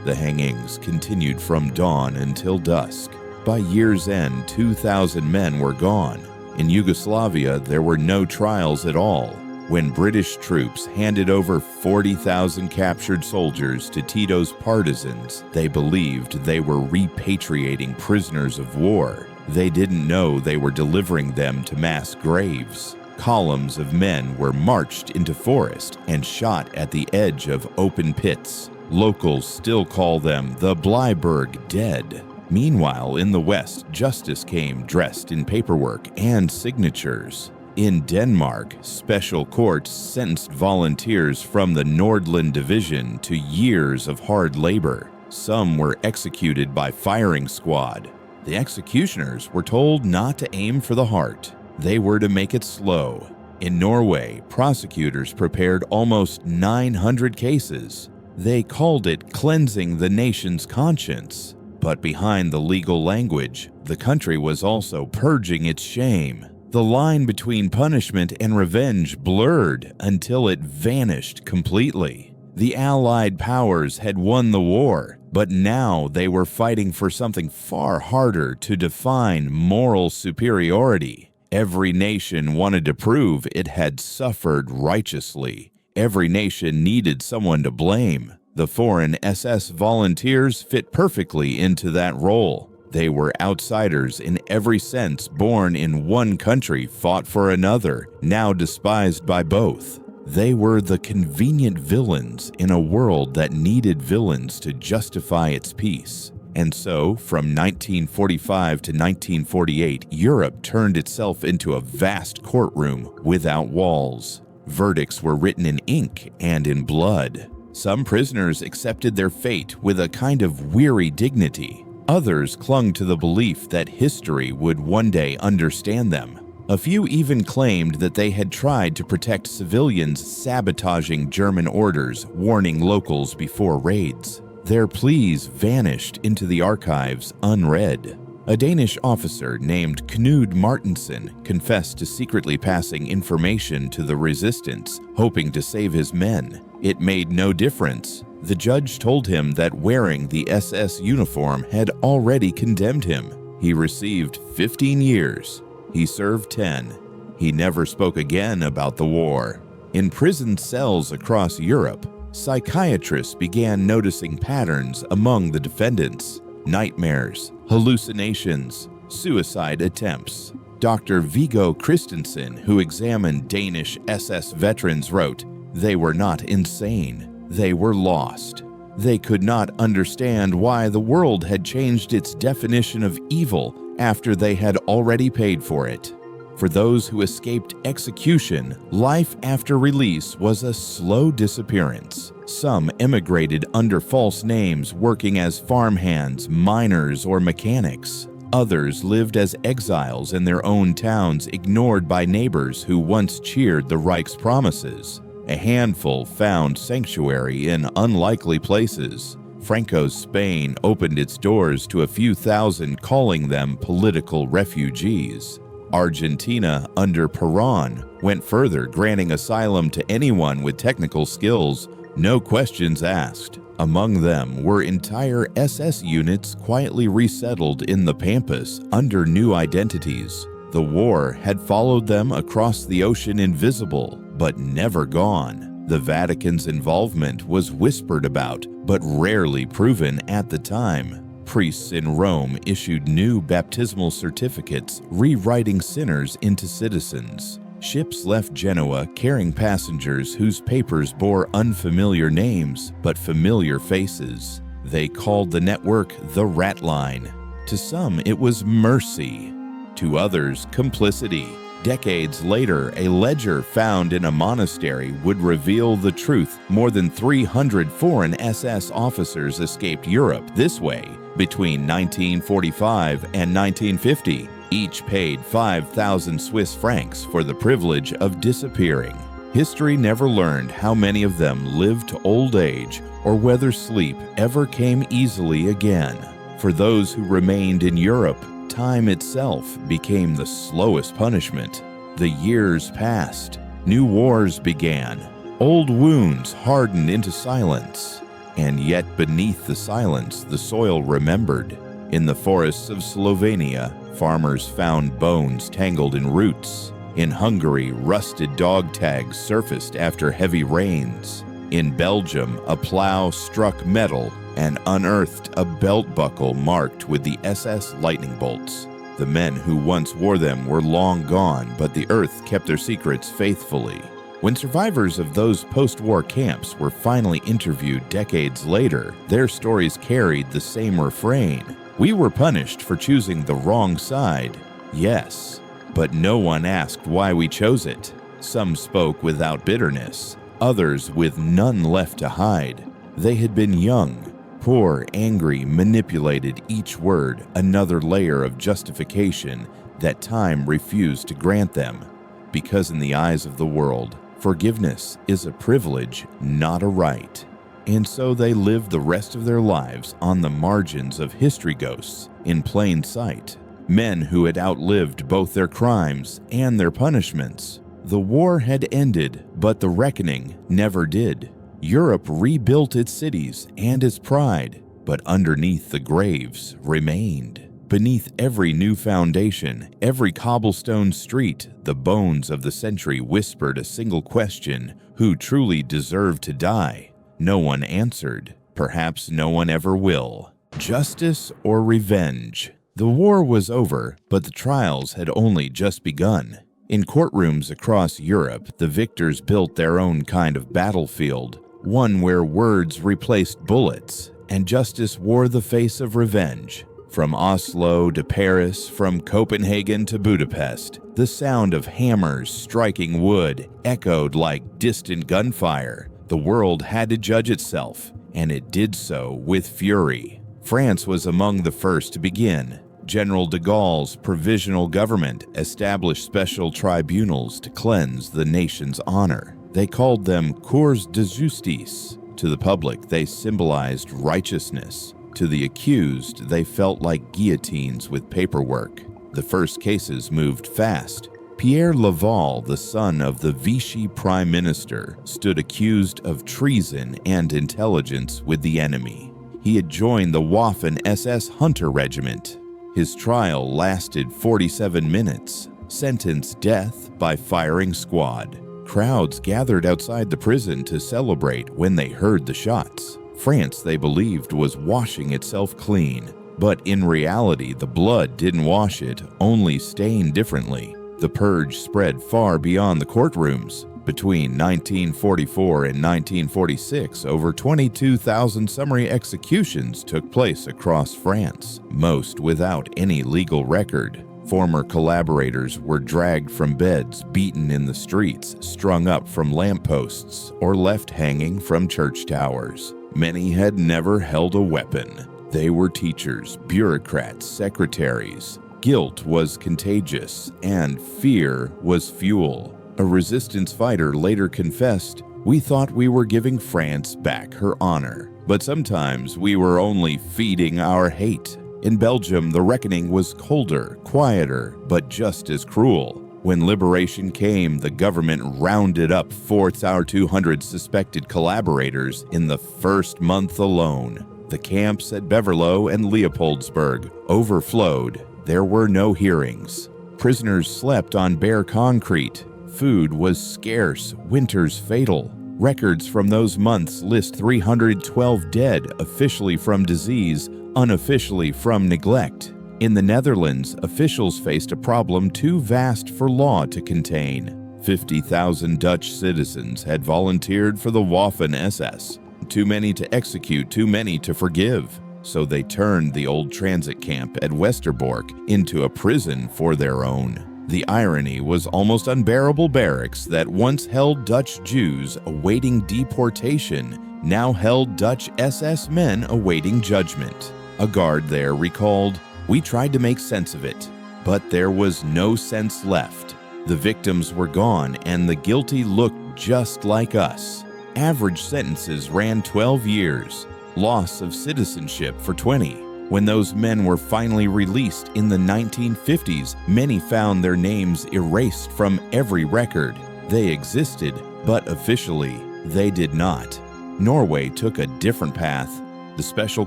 The hangings continued from dawn until dusk. By year's end, 2,000 men were gone. In Yugoslavia, there were no trials at all. When British troops handed over 40,000 captured soldiers to Tito's partisans, they believed they were repatriating prisoners of war. They didn't know they were delivering them to mass graves. Columns of men were marched into forest and shot at the edge of open pits. Locals still call them the Bleiburg Dead. Meanwhile, in the West, justice came dressed in paperwork and signatures. In Denmark, special courts sentenced volunteers from the Nordland Division to years of hard labor. Some were executed by firing squad. The executioners were told not to aim for the heart. They were to make it slow. In Norway, prosecutors prepared almost 900 cases. They called it cleansing the nation's conscience. But behind the legal language, the country was also purging its shame. The line between punishment and revenge blurred until it vanished completely. The Allied powers had won the war, but now they were fighting for something far harder to define: moral superiority. Every nation wanted to prove it had suffered righteously. Every nation needed someone to blame. The foreign SS volunteers fit perfectly into that role. They were outsiders in every sense, born in one country, fought for another, now despised by both. They were the convenient villains in a world that needed villains to justify its peace. And so, from 1945 to 1948, Europe turned itself into a vast courtroom without walls. Verdicts were written in ink and in blood. Some prisoners accepted their fate with a kind of weary dignity. Others clung to the belief that history would one day understand them. A few even claimed that they had tried to protect civilians sabotaging German orders, warning locals before raids. Their pleas vanished into the archives unread. A Danish officer named Knud Martensen confessed to secretly passing information to the resistance, hoping to save his men. It made no difference. The judge told him that wearing the SS uniform had already condemned him. He received 15 years. He served 10. He never spoke again about the war. In prison cells across Europe, psychiatrists began noticing patterns among the defendants: nightmares, hallucinations, suicide attempts. Dr. Viggo Christensen, who examined Danish SS veterans, wrote, "They were not insane. They were lost. They could not understand why the world had changed its definition of evil after they had already paid for it." For those who escaped execution, life after release was a slow disappearance. Some emigrated under false names, working as farmhands, miners, or mechanics. Others lived as exiles in their own towns, ignored by neighbors who once cheered the Reich's promises. A handful found sanctuary in unlikely places. Franco's Spain opened its doors to a few thousand, calling them political refugees. Argentina, under Perón, went further, granting asylum to anyone with technical skills, no questions asked. Among them were entire SS units quietly resettled in the Pampas under new identities. The war had followed them across the ocean, invisible, but never gone. The Vatican's involvement was whispered about, but rarely proven at the time. Priests in Rome issued new baptismal certificates, rewriting sinners into citizens. Ships left Genoa carrying passengers whose papers bore unfamiliar names but familiar faces. They called the network the Rat Line. To some, it was mercy. To others, complicity. Decades later, a ledger found in a monastery would reveal the truth. More than 300 foreign SS officers escaped Europe this way between 1945 and 1950. Each paid 5,000 Swiss francs for the privilege of disappearing. History never learned how many of them lived to old age or whether sleep ever came easily again. For those who remained in Europe, time itself became the slowest punishment. The years passed. New wars began. Old wounds hardened into silence. And yet beneath the silence, the soil remembered. In the forests of Slovenia, farmers found bones tangled in roots. In Hungary, rusted dog tags surfaced after heavy rains. In Belgium, a plow struck metal and unearthed a belt buckle marked with the SS lightning bolts. The men who once wore them were long gone, but the earth kept their secrets faithfully. When survivors of those post-war camps were finally interviewed decades later, their stories carried the same refrain. We were punished for choosing the wrong side. Yes, but no one asked why we chose it. Some spoke without bitterness, others with none left to hide. They had been young, poor, angry, manipulated, each word another layer of justification that time refused to grant them. Because in the eyes of the world, forgiveness is a privilege, not a right. And so they lived the rest of their lives on the margins of history ghosts, in plain sight. Men who had outlived both their crimes and their punishments. The war had ended, but the reckoning never did. Europe rebuilt its cities and its pride, but underneath the graves remained. Beneath every new foundation, every cobblestone street, the bones of the century whispered a single question: who truly deserved to die? No one answered. Perhaps no one ever will. Justice or revenge? The war was over, but the trials had only just begun. In courtrooms across Europe, the victors built their own kind of battlefield, one where words replaced bullets, and justice wore the face of revenge. From Oslo to Paris, from Copenhagen to Budapest, the sound of hammers striking wood echoed like distant gunfire. The world had to judge itself, and it did so with fury. France was among the first to begin. General de Gaulle's provisional government established special tribunals to cleanse the nation's honor. They called them cours de justice. To the public, they symbolized righteousness. To the accused, they felt like guillotines with paperwork. The first cases moved fast. Pierre Laval, the son of the Vichy prime minister, stood accused of treason and intelligence with the enemy. He had joined the Waffen SS Hunter Regiment. His trial lasted 47 minutes, sentenced death by firing squad. Crowds gathered outside the prison to celebrate when they heard the shots. France, they believed, was washing itself clean. But in reality, the blood didn't wash it, only stained differently. The purge spread far beyond the courtrooms. Between 1944 and 1946, over 22,000 summary executions took place across France, most without any legal record. Former collaborators were dragged from beds, beaten in the streets, strung up from lampposts, or left hanging from church towers. Many had never held a weapon. They were teachers, bureaucrats, secretaries. Guilt was contagious, and fear was fuel. A resistance fighter later confessed, "We thought we were giving France back her honor, but sometimes we were only feeding our hate." In Belgium, the reckoning was colder, quieter, but just as cruel. When liberation came, the government rounded up 4,200 suspected collaborators in the first month alone. The camps at Beverlo and Leopoldsburg overflowed. There were no hearings. Prisoners slept on bare concrete. Food was scarce, winters fatal. Records from those months list 312 dead, officially from disease, unofficially from neglect. In the Netherlands, officials faced a problem too vast for law to contain. 50,000 Dutch citizens had volunteered for the Waffen SS. Too many to execute, too many to forgive. So they turned the old transit camp at Westerbork into a prison for their own. The irony was almost unbearable. Barracks that once held Dutch Jews awaiting deportation now held Dutch SS men awaiting judgment. A guard there recalled, "We tried to make sense of it, but there was no sense left. The victims were gone and the guilty looked just like us." Average sentences ran 12 years, loss of citizenship for 20. When those men were finally released in the 1950s, many found their names erased from every record. They existed, but officially, they did not. Norway took a different path. The special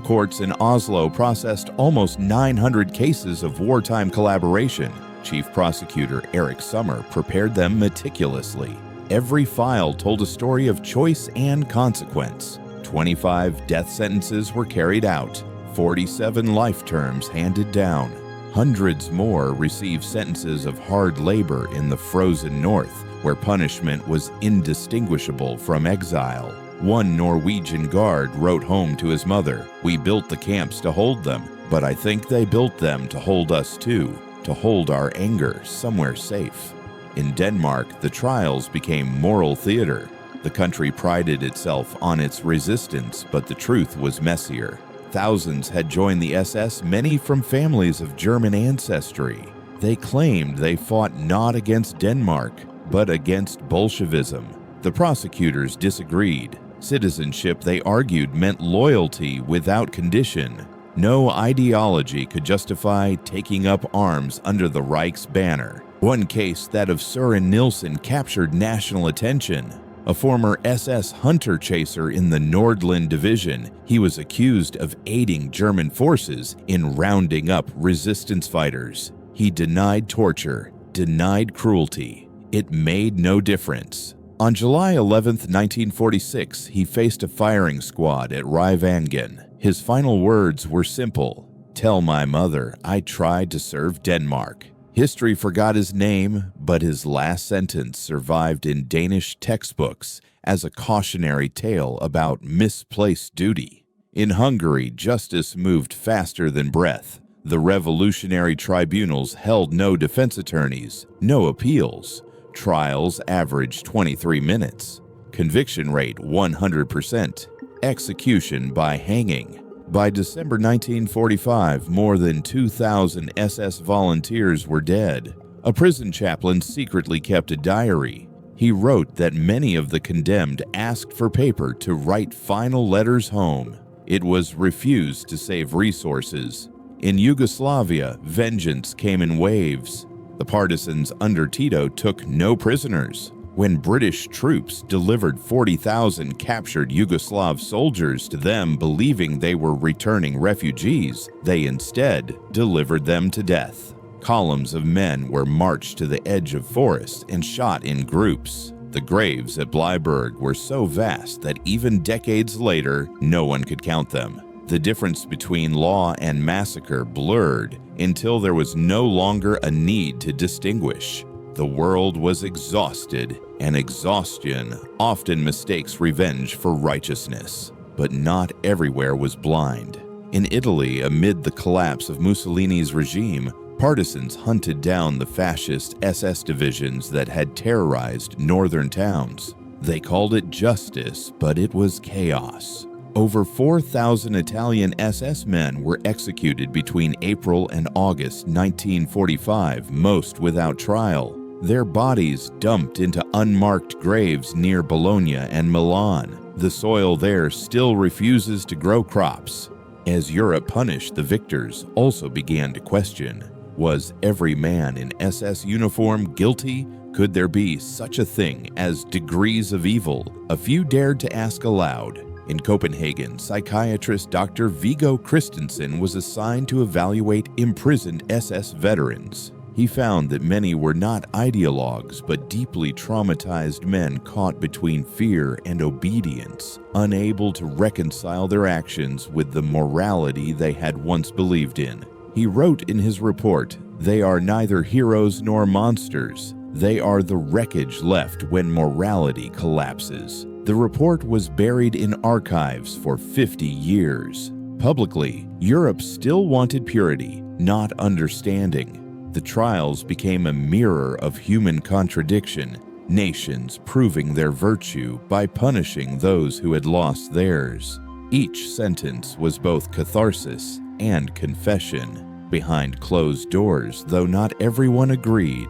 courts in Oslo processed almost 900 cases of wartime collaboration. Chief Prosecutor Eric Sommer prepared them meticulously. Every file told a story of choice and consequence. 25 death sentences were carried out, 47 life terms handed down. Hundreds more received sentences of hard labor in the frozen north, where punishment was indistinguishable from exile. One Norwegian guard wrote home to his mother, "We built the camps to hold them, but I think they built them to hold us too, to hold our anger somewhere safe." In Denmark, the trials became moral theater. The country prided itself on its resistance, but the truth was messier. Thousands had joined the SS, many from families of German ancestry. They claimed they fought not against Denmark, but against Bolshevism. The prosecutors disagreed. Citizenship, they argued, meant loyalty without condition. No ideology could justify taking up arms under the Reich's banner. One case, that of Søren Nielsen, captured national attention. A former SS hunter chaser in the Nordland Division, he was accused of aiding German forces in rounding up resistance fighters. He denied torture, denied cruelty. It made no difference. On July 11, 1946, he faced a firing squad at Ryvangen. His final words were simple: "Tell my mother I tried to serve Denmark." History forgot his name, but his last sentence survived in Danish textbooks as a cautionary tale about misplaced duty. In Hungary, justice moved faster than breath. The revolutionary tribunals held no defense attorneys, no appeals. Trials averaged 23 minutes. Conviction rate 100%. Execution by hanging. By December 1945, more than 2,000 SS volunteers were dead. A prison chaplain secretly kept a diary. He wrote that many of the condemned asked for paper to write final letters home. It was refused to save resources. In Yugoslavia, vengeance came in waves. The partisans under Tito took no prisoners. When British troops delivered 40,000 captured Yugoslav soldiers to them believing they were returning refugees, they instead delivered them to death. Columns of men were marched to the edge of forests and shot in groups. The graves at Bleiburg were so vast that even decades later, no one could count them. The difference between law and massacre blurred until there was no longer a need to distinguish. The world was exhausted, and exhaustion often mistakes revenge for righteousness. But not everywhere was blind. In Italy, amid the collapse of Mussolini's regime, partisans hunted down the fascist SS divisions that had terrorized northern towns. They called it justice, but it was chaos. Over 4,000 Italian SS men were executed between April and August 1945, most without trial. Their bodies dumped into unmarked graves near Bologna and Milan. The soil there still refuses to grow crops. As Europe punished, the victors also began to question: was every man in SS uniform guilty? Could there be such a thing as degrees of evil? A few dared to ask aloud. In Copenhagen, psychiatrist Dr. Viggo Christensen was assigned to evaluate imprisoned SS veterans. He found that many were not ideologues, but deeply traumatized men caught between fear and obedience, unable to reconcile their actions with the morality they had once believed in. He wrote in his report, "They are neither heroes nor monsters. They are the wreckage left when morality collapses." The report was buried in archives for 50 years. Publicly, Europe still wanted purity, not understanding. The trials became a mirror of human contradiction, nations proving their virtue by punishing those who had lost theirs. Each sentence was both catharsis and confession. Behind closed doors, though not everyone agreed.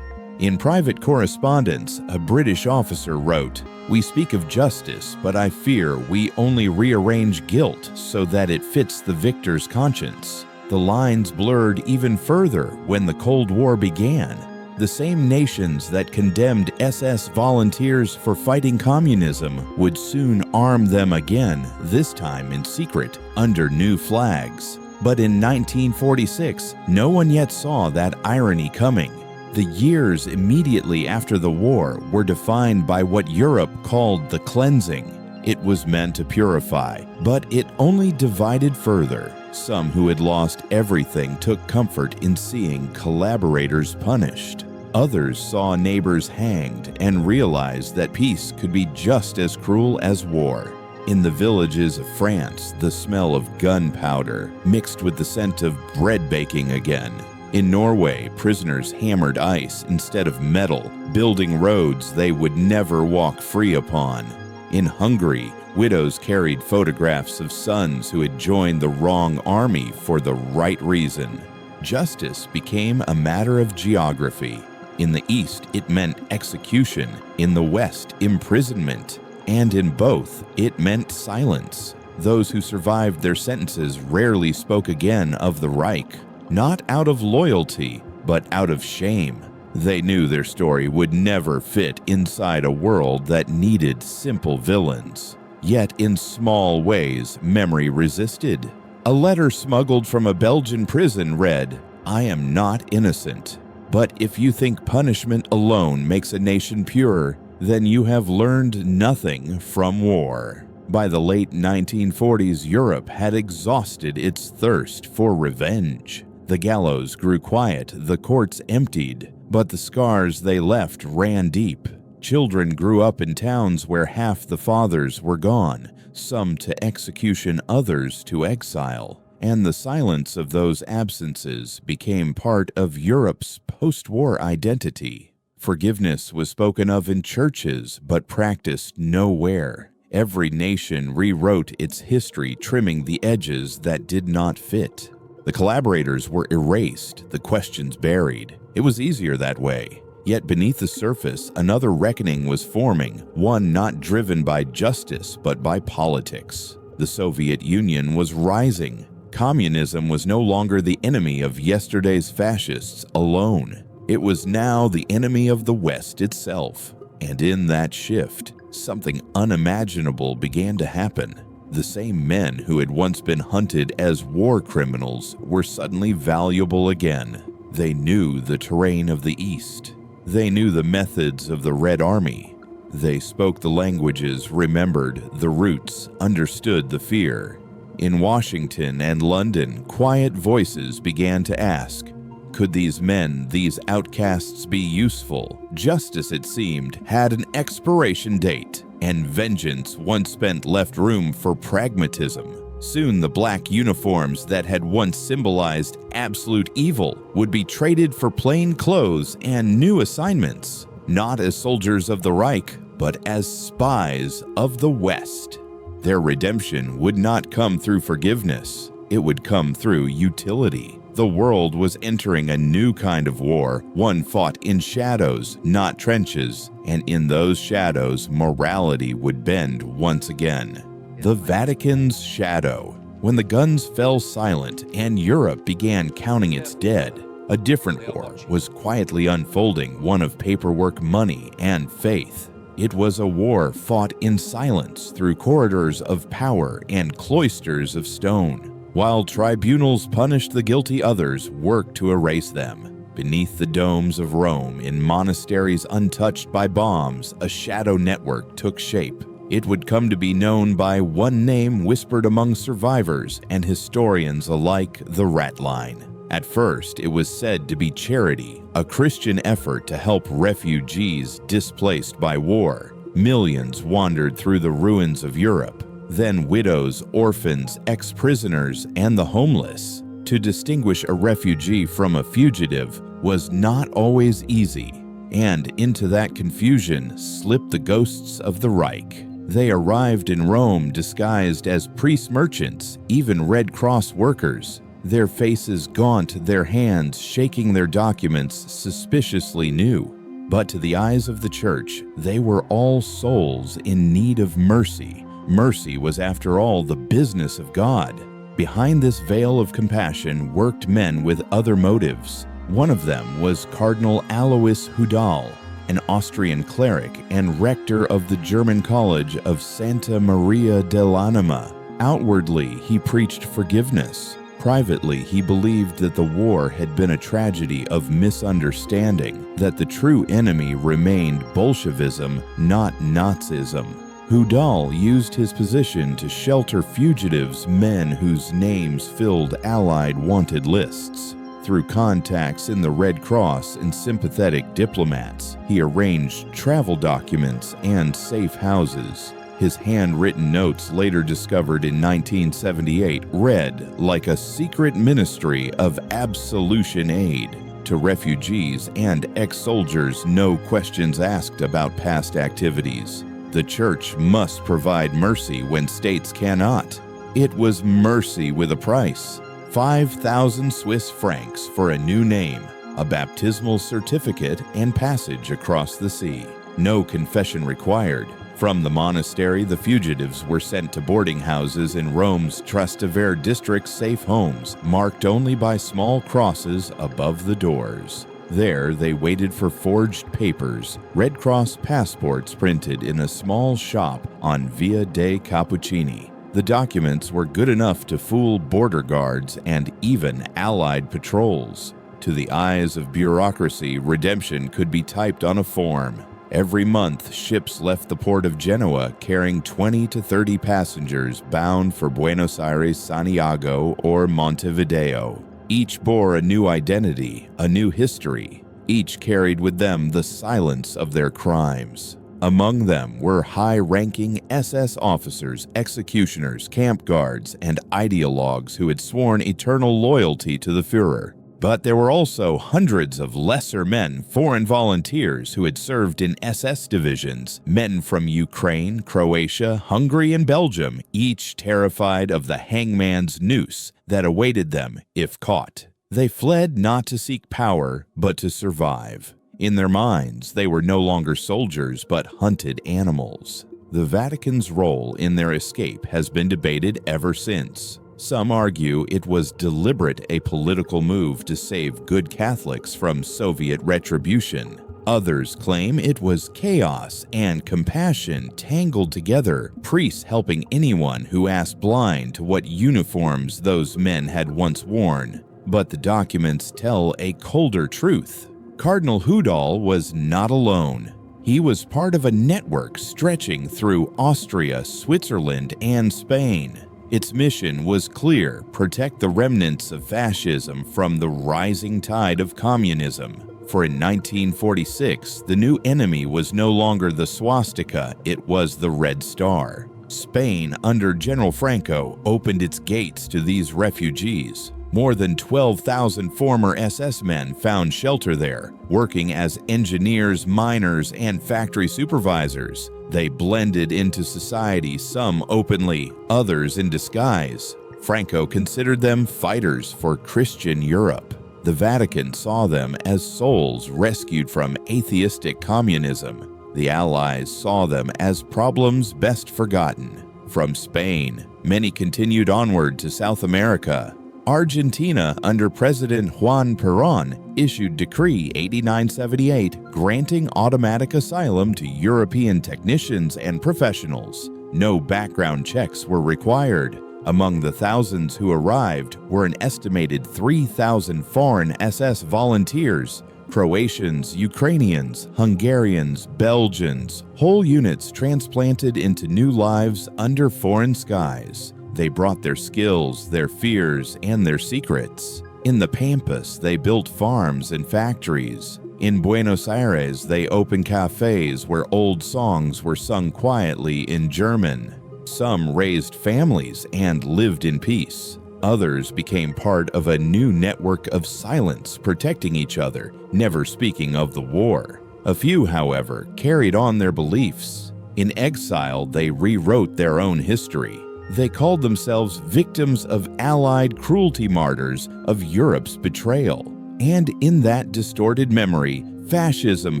In private correspondence, a British officer wrote, "We speak of justice, but I fear we only rearrange guilt so that it fits the victor's conscience." The lines blurred even further when the Cold War began. The same nations that condemned SS volunteers for fighting communism would soon arm them again, this time in secret, under new flags. But in 1946, no one yet saw that irony coming. The years immediately after the war were defined by what Europe called the cleansing. It was meant to purify, but it only divided further. Some who had lost everything took comfort in seeing collaborators punished. Others saw neighbors hanged and realized that peace could be just as cruel as war. In the villages of France, the smell of gunpowder mixed with the scent of bread baking again. In Norway, prisoners hammered ice instead of metal, building roads they would never walk free upon. In Hungary, widows carried photographs of sons who had joined the wrong army for the right reason. Justice became a matter of geography. In the East, it meant execution. In the West, imprisonment. And in both, it meant silence. Those who survived their sentences rarely spoke again of the Reich, not out of loyalty, but out of shame. They knew their story would never fit inside a world that needed simple villains. Yet in small ways, memory resisted. A letter smuggled from a Belgian prison read, "I am not innocent. But if you think punishment alone makes a nation pure, then you have learned nothing from war." By the late 1940s, Europe had exhausted its thirst for revenge. The gallows grew quiet, the courts emptied, but the scars they left ran deep. Children grew up in towns where half the fathers were gone, some to execution, others to exile. And the silence of those absences became part of Europe's post-war identity. Forgiveness was spoken of in churches, but practiced nowhere. Every nation rewrote its history, trimming the edges that did not fit. The collaborators were erased, the questions buried. It was easier that way. Yet beneath the surface, another reckoning was forming, one not driven by justice, but by politics. The Soviet Union was rising. Communism was no longer the enemy of yesterday's fascists alone. It was now the enemy of the West itself. And in that shift, something unimaginable began to happen. The same men who had once been hunted as war criminals were suddenly valuable again. They knew the terrain of the East. They knew the methods of the Red Army. They spoke the languages, remembered the roots, understood the fear. In Washington and London, quiet voices began to ask, could these men, these outcasts, be useful? Justice, it seemed, had an expiration date, and vengeance once spent left room for pragmatism. Soon the black uniforms that had once symbolized absolute evil would be traded for plain clothes and new assignments, not as soldiers of the Reich, but as spies of the West. Their redemption would not come through forgiveness. It would come through utility. The world was entering a new kind of war, one fought in shadows, not trenches, and in those shadows, morality would bend once again. The Vatican's shadow. When the guns fell silent and Europe began counting its dead, a different war was quietly unfolding, one of paperwork, money, and faith. It was a war fought in silence through corridors of power and cloisters of stone. While tribunals punished the guilty, others worked to erase them. Beneath the domes of Rome, in monasteries untouched by bombs, a shadow network took shape. It would come to be known by one name whispered among survivors and historians alike, the Rat Line. At first, it was said to be charity, a Christian effort to help refugees displaced by war. Millions wandered through the ruins of Europe. Then widows, orphans, ex-prisoners, and the homeless. To distinguish a refugee from a fugitive was not always easy. And into that confusion slipped the ghosts of the Reich. They arrived in Rome disguised as priest merchants, even Red Cross workers. Their faces gaunt, their hands shaking their documents suspiciously new. But to the eyes of the church, they were all souls in need of mercy. Mercy was, after all, the business of God. Behind this veil of compassion worked men with other motives. One of them was Cardinal Alois Hudal, an Austrian cleric and rector of the German College of Santa Maria dell'Anima. Outwardly, he preached forgiveness. Privately, he believed that the war had been a tragedy of misunderstanding, that the true enemy remained Bolshevism, not Nazism. Hudal used his position to shelter fugitives, men whose names filled Allied wanted lists. Through contacts in the Red Cross and sympathetic diplomats, he arranged travel documents and safe houses. His handwritten notes, later discovered in 1978, read like a secret ministry of absolution aid to refugees and ex-soldiers, no questions asked about past activities. The Church must provide mercy when states cannot. It was mercy with a price. 5,000 Swiss francs for a new name, a baptismal certificate, and passage across the sea. No confession required. From the monastery, the fugitives were sent to boarding houses in Rome's Trastevere district's safe homes, marked only by small crosses above the doors. There, they waited for forged papers, Red Cross passports printed in a small shop on Via dei Cappuccini. The documents were good enough to fool border guards and even Allied patrols. To the eyes of bureaucracy, redemption could be typed on a form. Every month, ships left the port of Genoa carrying 20 to 30 passengers bound for Buenos Aires, Santiago, or Montevideo. Each bore a new identity, a new history. Each carried with them the silence of their crimes. Among them were high-ranking SS officers, executioners, camp guards, and ideologues who had sworn eternal loyalty to the Führer. But there were also hundreds of lesser men, foreign volunteers who had served in SS divisions, men from Ukraine, Croatia, Hungary, and Belgium, each terrified of the hangman's noose that awaited them if caught. They fled not to seek power, but to survive. In their minds, they were no longer soldiers, but hunted animals. The Vatican's role in their escape has been debated ever since. Some argue it was deliberate, a political move to save good Catholics from Soviet retribution. Others claim it was chaos and compassion tangled together, priests helping anyone who asked blind to what uniforms those men had once worn. But the documents tell a colder truth. Cardinal Hudal was not alone. He was part of a network stretching through Austria, Switzerland, and Spain. Its mission was clear: protect the remnants of fascism from the rising tide of communism. For in 1946, the new enemy was no longer the swastika, it was the Red Star. Spain, under General Franco, opened its gates to these refugees. More than 12,000 former SS men found shelter there, working as engineers, miners, and factory supervisors. They blended into society, some openly, others in disguise. Franco considered them fighters for Christian Europe. The Vatican saw them as souls rescued from atheistic communism. The Allies saw them as problems best forgotten. From Spain, many continued onward to South America. Argentina, under President Juan Perón, issued Decree 8978 granting automatic asylum to European technicians and professionals. No background checks were required. Among the thousands who arrived were an estimated 3,000 foreign SS volunteers, Croatians, Ukrainians, Hungarians, Belgians, whole units transplanted into new lives under foreign skies. They brought their skills, their fears, and their secrets. In the Pampas, they built farms and factories. In Buenos Aires, they opened cafes where old songs were sung quietly in German. Some raised families and lived in peace. Others became part of a new network of silence, protecting each other, never speaking of the war. A few, however, carried on their beliefs. In exile, they rewrote their own history. They called themselves victims of Allied cruelty, martyrs of Europe's betrayal. And in that distorted memory, fascism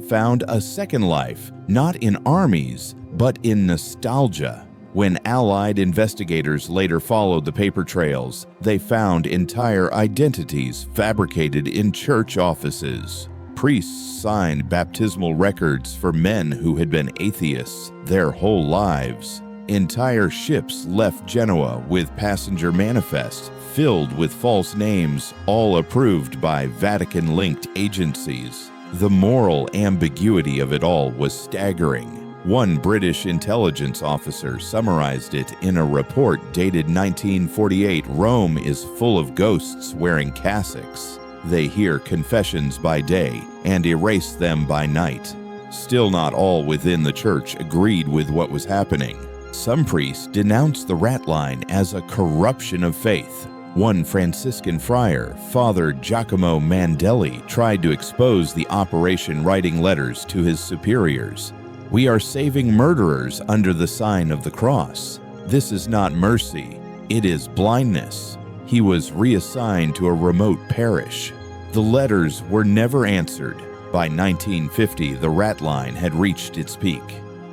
found a second life, not in armies, but in nostalgia. When Allied investigators later followed the paper trails, they found entire identities fabricated in church offices. Priests signed baptismal records for men who had been atheists their whole lives. Entire ships left Genoa with passenger manifests filled with false names, all approved by Vatican-linked agencies. The moral ambiguity of it all was staggering. One British intelligence officer summarized it in a report dated 1948. Rome is full of ghosts wearing cassocks. They hear confessions by day and erase them by night. Still not all within the church agreed with what was happening. Some priests denounced the rat line as a corruption of faith. One Franciscan friar, Father Giacomo Mandelli, tried to expose the operation, writing letters to his superiors. "We are saving murderers under the sign of the cross. This is not mercy, it is blindness." He was reassigned to a remote parish. The letters were never answered. By 1950, the rat line had reached its peak.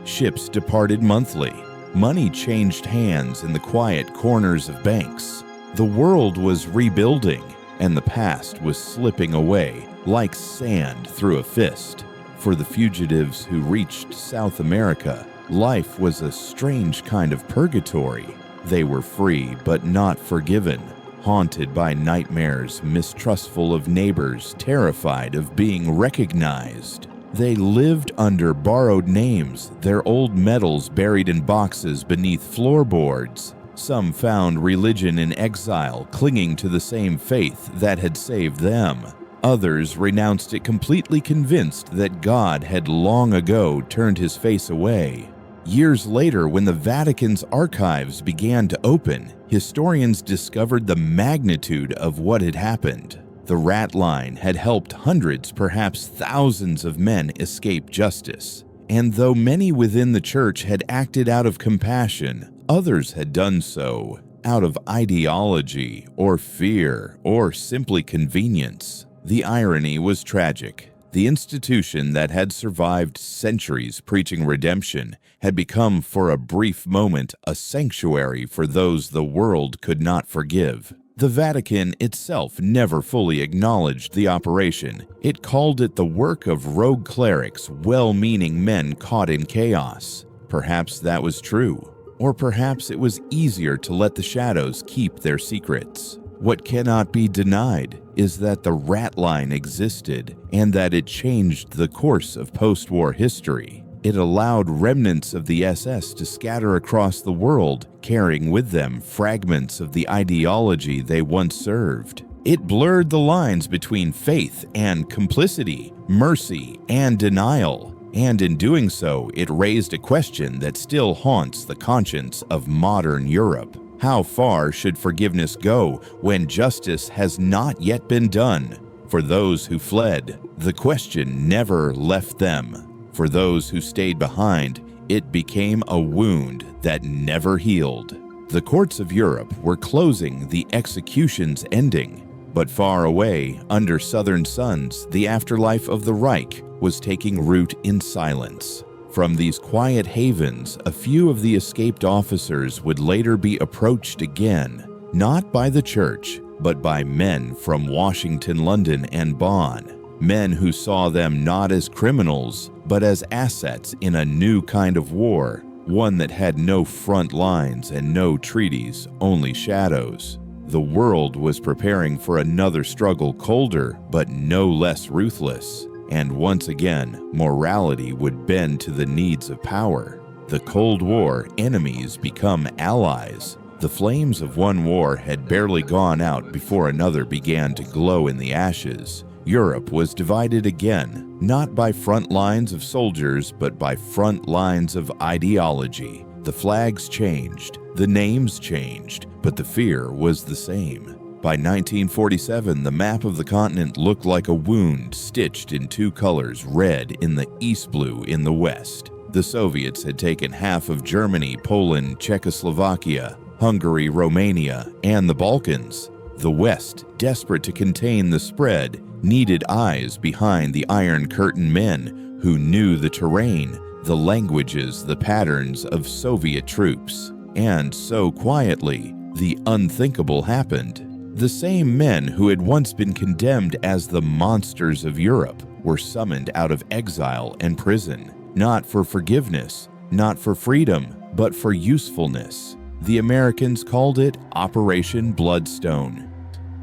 Ships departed monthly. Money changed hands in the quiet corners of banks. The world was rebuilding, and the past was slipping away like sand through a fist. For the fugitives who reached South America, life was a strange kind of purgatory. They were free but not forgiven, haunted by nightmares, mistrustful of neighbors, terrified of being recognized. They lived under borrowed names, their old medals buried in boxes beneath floorboards. Some found religion in exile, clinging to the same faith that had saved them. Others renounced it completely, convinced that God had long ago turned his face away. Years later, when the Vatican's archives began to open, historians discovered the magnitude of what had happened. The rat line had helped hundreds, perhaps thousands of men escape justice. And though many within the church had acted out of compassion, others had done so out of ideology or fear or simply convenience. The irony was tragic. The institution that had survived centuries preaching redemption had become for a brief moment a sanctuary for those the world could not forgive. The Vatican itself never fully acknowledged the operation. It called it the work of rogue clerics, well-meaning men caught in chaos. Perhaps that was true. Or perhaps it was easier to let the shadows keep their secrets. What cannot be denied is that the rat line existed and that it changed the course of post-war history. It allowed remnants of the SS to scatter across the world, carrying with them fragments of the ideology they once served. It blurred the lines between faith and complicity, mercy and denial. And in doing so, it raised a question that still haunts the conscience of modern Europe. How far should forgiveness go when justice has not yet been done? For those who fled, the question never left them. For those who stayed behind, it became a wound that never healed. The courts of Europe were closing, the executions ending. But far away, under southern suns, the afterlife of the Reich was taking root in silence. From these quiet havens, a few of the escaped officers would later be approached again, not by the church, but by men from Washington, London, and Bonn. Men who saw them not as criminals, but as assets in a new kind of war, one that had no front lines and no treaties, only shadows. The world was preparing for another struggle, colder, but no less ruthless. And once again, morality would bend to the needs of power. The Cold War, enemies become allies. The flames of one war had barely gone out before another began to glow in the ashes. Europe was divided again, not by front lines of soldiers, but by front lines of ideology. The flags changed, the names changed, but the fear was the same. By 1947, the map of the continent looked like a wound stitched in two colors, red in the east, blue in the west. The Soviets had taken half of Germany, Poland, Czechoslovakia, Hungary, Romania, and the Balkans. The West, desperate to contain the spread, needed eyes behind the Iron Curtain, men who knew the terrain, the languages, the patterns of Soviet troops. And so quietly, the unthinkable happened. The same men who had once been condemned as the monsters of Europe were summoned out of exile and prison, not for forgiveness, not for freedom, but for usefulness. The Americans called it Operation Bloodstone.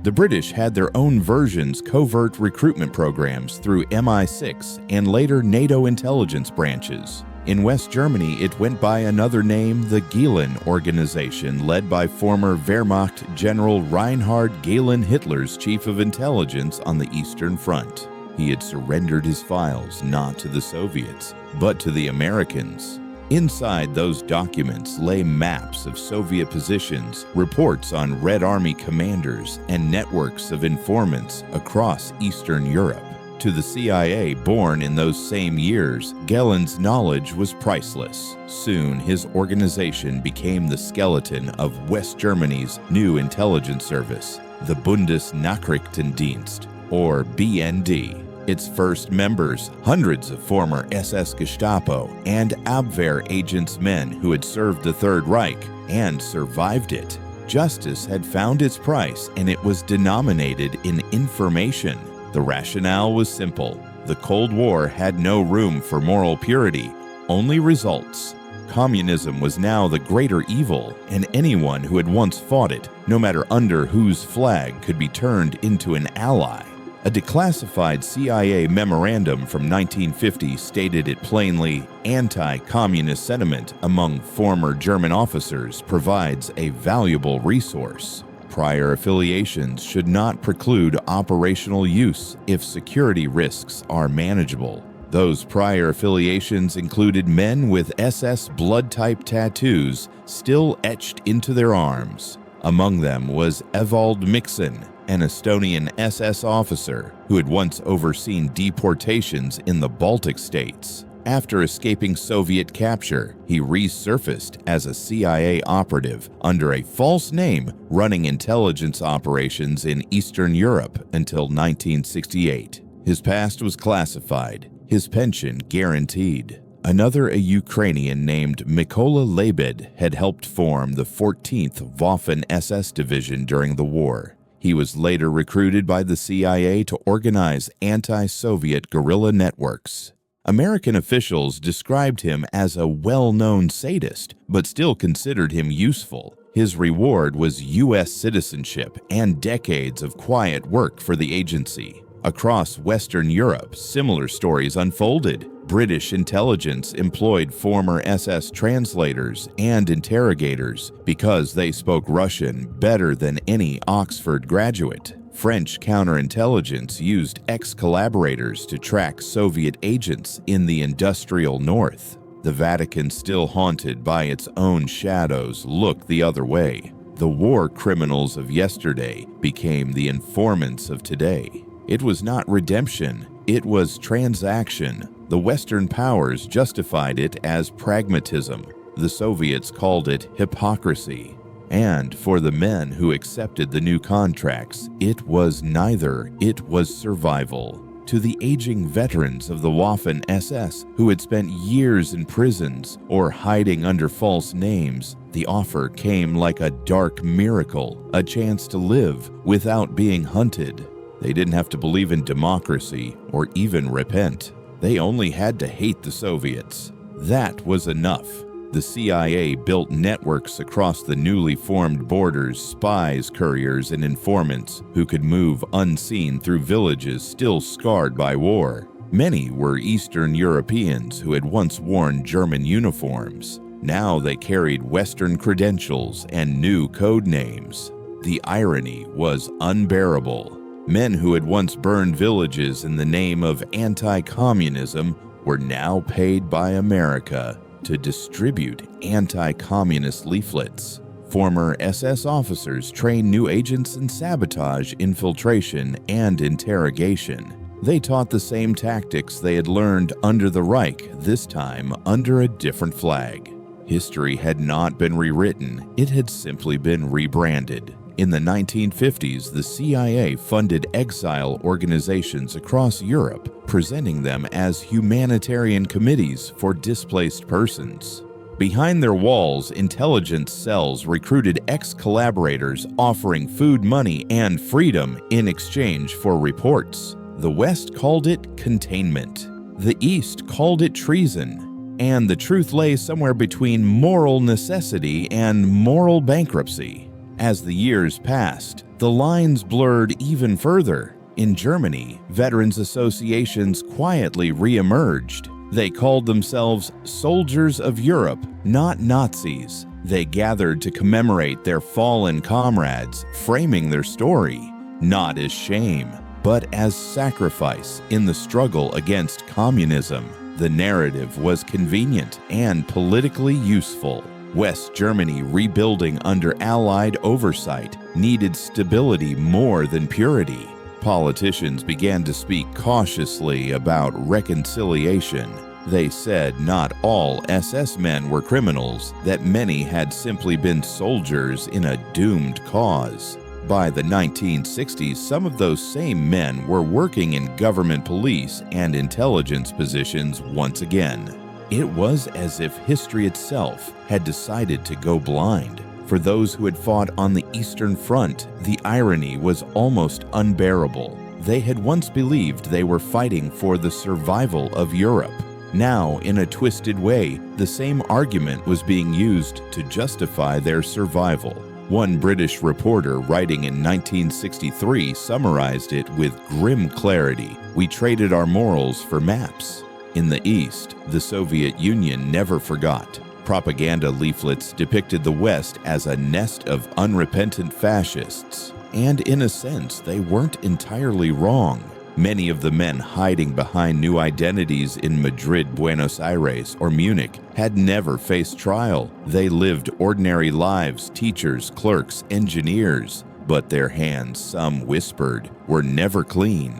The British had their own versions covert recruitment programs through MI6 and later NATO intelligence branches. In West Germany, it went by another name, the Gehlen Organization, led by former Wehrmacht General Reinhard Gehlen, Hitler's chief of intelligence on the Eastern Front. He had surrendered his files not to the Soviets, but to the Americans. Inside those documents lay maps of Soviet positions, reports on Red Army commanders, and networks of informants across Eastern Europe. To the CIA, born in those same years, Gehlen's knowledge was priceless. Soon, his organization became the skeleton of West Germany's new intelligence service, the Bundesnachrichtendienst, or BND. Its first members, hundreds of former SS Gestapo and Abwehr agents, men who had served the Third Reich and survived it. Justice had found its price, and it was denominated in information. The rationale was simple. The Cold War had no room for moral purity, only results. Communism was now the greater evil, and anyone who had once fought it, no matter under whose flag, could be turned into an ally. A declassified CIA memorandum from 1950 stated it plainly, anti-communist sentiment among former German officers provides a valuable resource. Prior affiliations should not preclude operational use if security risks are manageable. Those prior affiliations included men with SS blood-type tattoos still etched into their arms. Among them was Evald Mixen, an Estonian SS officer who had once overseen deportations in the Baltic states. After escaping Soviet capture, he resurfaced as a CIA operative under a false name, running intelligence operations in Eastern Europe until 1968. His past was classified, his pension guaranteed. Another, a Ukrainian named Mykola Lebed, had helped form the 14th Waffen SS division during the war. He was later recruited by the CIA to organize anti-Soviet guerrilla networks. American officials described him as a well-known sadist, but still considered him useful. His reward was U.S. citizenship and decades of quiet work for the agency. Across Western Europe, similar stories unfolded. British intelligence employed former SS translators and interrogators because they spoke Russian better than any Oxford graduate. French counterintelligence used ex-collaborators to track Soviet agents in the industrial north. The Vatican, still haunted by its own shadows, looked the other way. The war criminals of yesterday became the informants of today. It was not redemption, it was transaction. The Western powers justified it as pragmatism. The Soviets called it hypocrisy. And for the men who accepted the new contracts, it was neither, it was survival. To the aging veterans of the Waffen SS who had spent years in prisons or hiding under false names, the offer came like a dark miracle, a chance to live without being hunted. They didn't have to believe in democracy or even repent. They only had to hate the Soviets. That was enough. The CIA built networks across the newly formed borders, spies, couriers, and informants who could move unseen through villages still scarred by war. Many were Eastern Europeans who had once worn German uniforms. Now they carried Western credentials and new code names. The irony was unbearable. Men who had once burned villages in the name of anti-communism were now paid by America to distribute anti-communist leaflets. Former SS officers trained new agents in sabotage, infiltration, and interrogation. They taught the same tactics they had learned under the Reich, this time under a different flag. History had not been rewritten, it had simply been rebranded. In the 1950s, the CIA funded exile organizations across Europe, presenting them as humanitarian committees for displaced persons. Behind their walls, intelligence cells recruited ex-collaborators offering food, money, and freedom in exchange for reports. The West called it containment. The East called it treason. And the truth lay somewhere between moral necessity and moral bankruptcy. As the years passed, the lines blurred even further. In Germany, veterans associations quietly re-emerged. They called themselves Soldiers of Europe, not Nazis. They gathered to commemorate their fallen comrades, framing their story, not as shame, but as sacrifice in the struggle against communism. The narrative was convenient and politically useful. West Germany, rebuilding under Allied oversight, needed stability more than purity. Politicians began to speak cautiously about reconciliation. They said not all SS men were criminals, that many had simply been soldiers in a doomed cause. By the 1960s, some of those same men were working in government police and intelligence positions once again. It was as if history itself had decided to go blind. For those who had fought on the Eastern Front, the irony was almost unbearable. They had once believed they were fighting for the survival of Europe. Now, in a twisted way, the same argument was being used to justify their survival. One British reporter writing in 1963 summarized it with grim clarity: "We traded our morals for maps." In the East, the Soviet Union never forgot. Propaganda leaflets depicted the West as a nest of unrepentant fascists. And in a sense, they weren't entirely wrong. Many of the men hiding behind new identities in Madrid, Buenos Aires, or Munich had never faced trial. They lived ordinary lives, teachers, clerks, engineers. But their hands, some whispered, were never clean.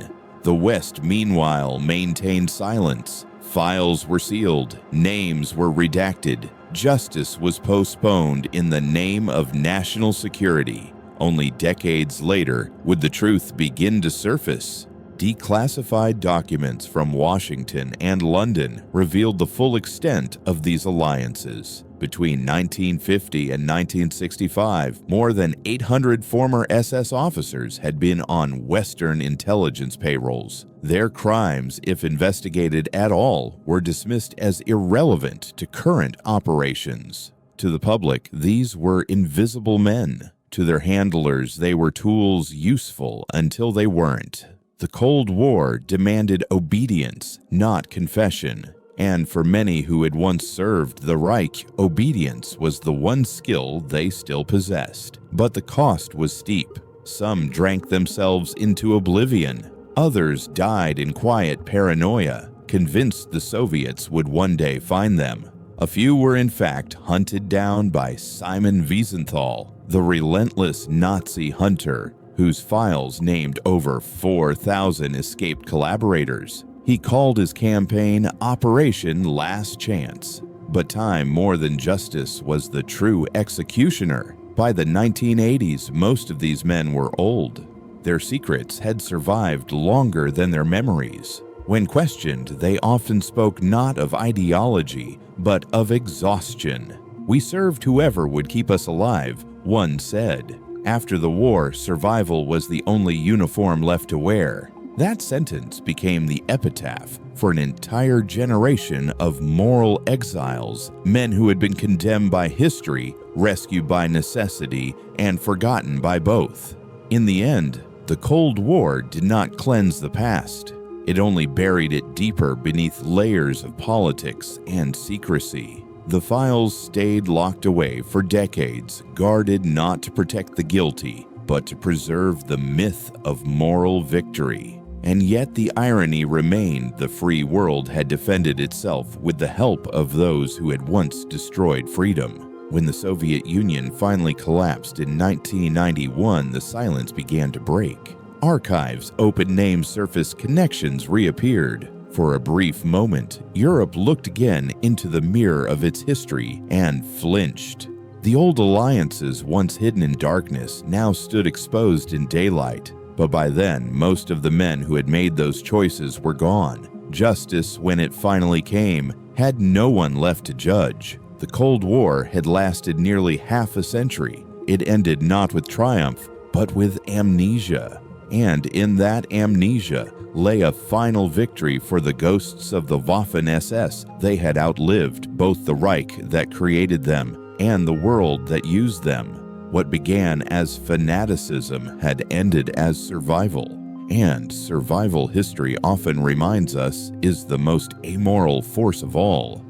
The West, meanwhile, maintained silence. Files were sealed, names were redacted, justice was postponed in the name of national security. Only decades later would the truth begin to surface. Declassified documents from Washington and London revealed the full extent of these alliances. Between 1950 and 1965, more than 800 former SS officers had been on Western intelligence payrolls. Their crimes, if investigated at all, were dismissed as irrelevant to current operations. To the public, these were invisible men. To their handlers, they were tools useful until they weren't. The Cold War demanded obedience, not confession. And for many who had once served the Reich, obedience was the one skill they still possessed. But the cost was steep. Some drank themselves into oblivion. Others died in quiet paranoia, convinced the Soviets would one day find them. A few were in fact hunted down by Simon Wiesenthal, the relentless Nazi hunter, whose files named over 4,000 escaped collaborators. He called his campaign Operation Last Chance. But time more than justice was the true executioner. By the 1980s, most of these men were old. Their secrets had survived longer than their memories. When questioned, they often spoke not of ideology, but of exhaustion. "We served whoever would keep us alive," one said. After the war, survival was the only uniform left to wear. That sentence became the epitaph for an entire generation of moral exiles, men who had been condemned by history, rescued by necessity, and forgotten by both. In the end, the Cold War did not cleanse the past. It only buried it deeper beneath layers of politics and secrecy. The files stayed locked away for decades, guarded not to protect the guilty, but to preserve the myth of moral victory. And yet the irony remained: the free world had defended itself with the help of those who had once destroyed freedom. When the Soviet Union finally collapsed in 1991, the silence began to break. Archives, open name surface connections reappeared. For a brief moment, Europe looked again into the mirror of its history and flinched. The old alliances, once hidden in darkness, now stood exposed in daylight. But by then, most of the men who had made those choices were gone. Justice, when it finally came, had no one left to judge. The Cold War had lasted nearly half a century. It ended not with triumph, but with amnesia. And in that amnesia lay a final victory for the ghosts of the Waffen SS. They had outlived both the Reich that created them and the world that used them. What began as fanaticism had ended as survival. And survival history often reminds us is the most amoral force of all.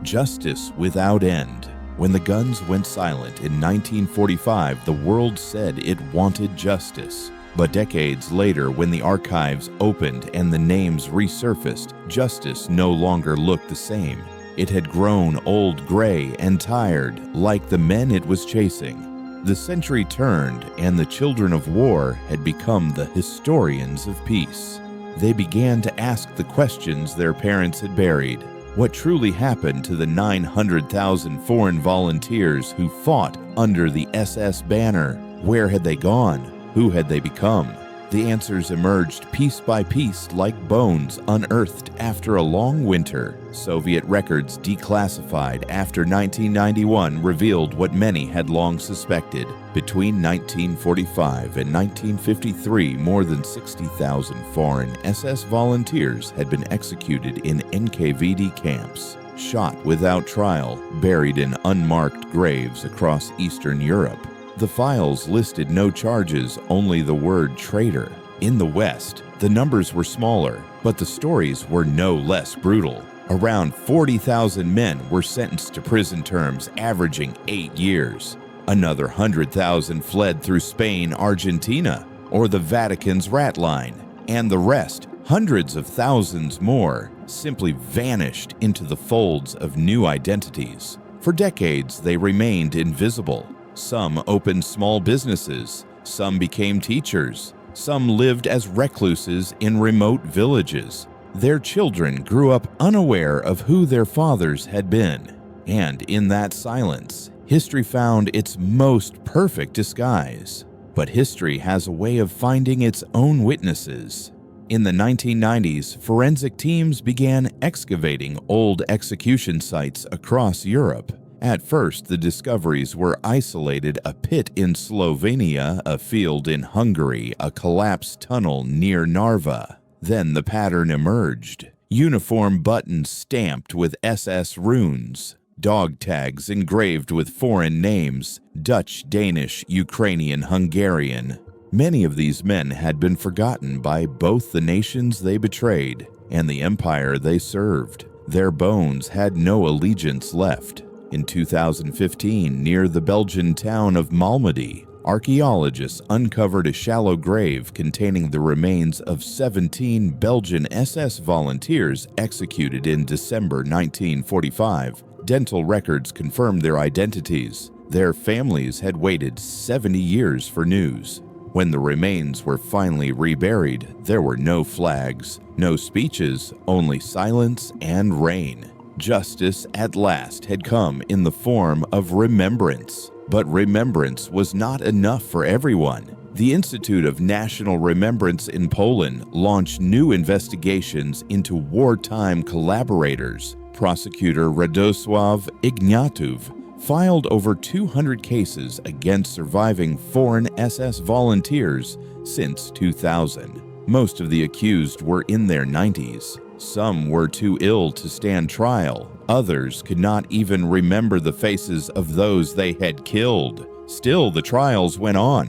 Justice without end. When the guns went silent in 1945, the world said it wanted justice. But decades later, when the archives opened and the names resurfaced, justice no longer looked the same. It had grown old, gray, and tired, like the men it was chasing. The century turned, and the children of war had become the historians of peace. They began to ask the questions their parents had buried. What truly happened to the 900,000 foreign volunteers who fought under the SS banner? Where had they gone? Who had they become? The answers emerged piece by piece like bones unearthed after a long winter. Soviet records declassified after 1991 revealed what many had long suspected. Between 1945 and 1953, more than 60,000 foreign SS volunteers had been executed in NKVD camps, shot without trial, buried in unmarked graves across Eastern Europe. The files listed no charges, only the word traitor. In the West, the numbers were smaller, but the stories were no less brutal. Around 40,000 men were sentenced to prison terms averaging 8 years. Another 100,000 fled through Spain, Argentina, or the Vatican's rat line. And the rest, hundreds of thousands more, simply vanished into the folds of new identities. For decades, they remained invisible. Some opened small businesses, some became teachers, some lived as recluses in remote villages. Their children grew up unaware of who their fathers had been. And in that silence, history found its most perfect disguise. But history has a way of finding its own witnesses. In the 1990s, forensic teams began excavating old execution sites across Europe. At first, the discoveries were isolated: a pit in Slovenia, a field in Hungary, a collapsed tunnel near Narva. Then the pattern emerged. Uniform buttons stamped with SS runes, dog tags engraved with foreign names: Dutch, Danish, Ukrainian, Hungarian. Many of these men had been forgotten by both the nations they betrayed and the empire they served. Their bones had no allegiance left. In 2015, near the Belgian town of Malmedy, archaeologists uncovered a shallow grave containing the remains of 17 Belgian SS volunteers executed in December 1945. Dental records confirmed their identities. Their families had waited 70 years for news. When the remains were finally reburied, there were no flags, no speeches, only silence and rain. Justice at last had come in the form of remembrance. But remembrance was not enough for everyone. The Institute of National Remembrance in Poland launched new investigations into wartime collaborators. Prosecutor Radosław Ignatów filed over 200 cases against surviving foreign SS volunteers since 2000. Most of the accused were in their 90s. Some were too ill to stand trial. Others could not even remember the faces of those they had killed. Still, the trials went on.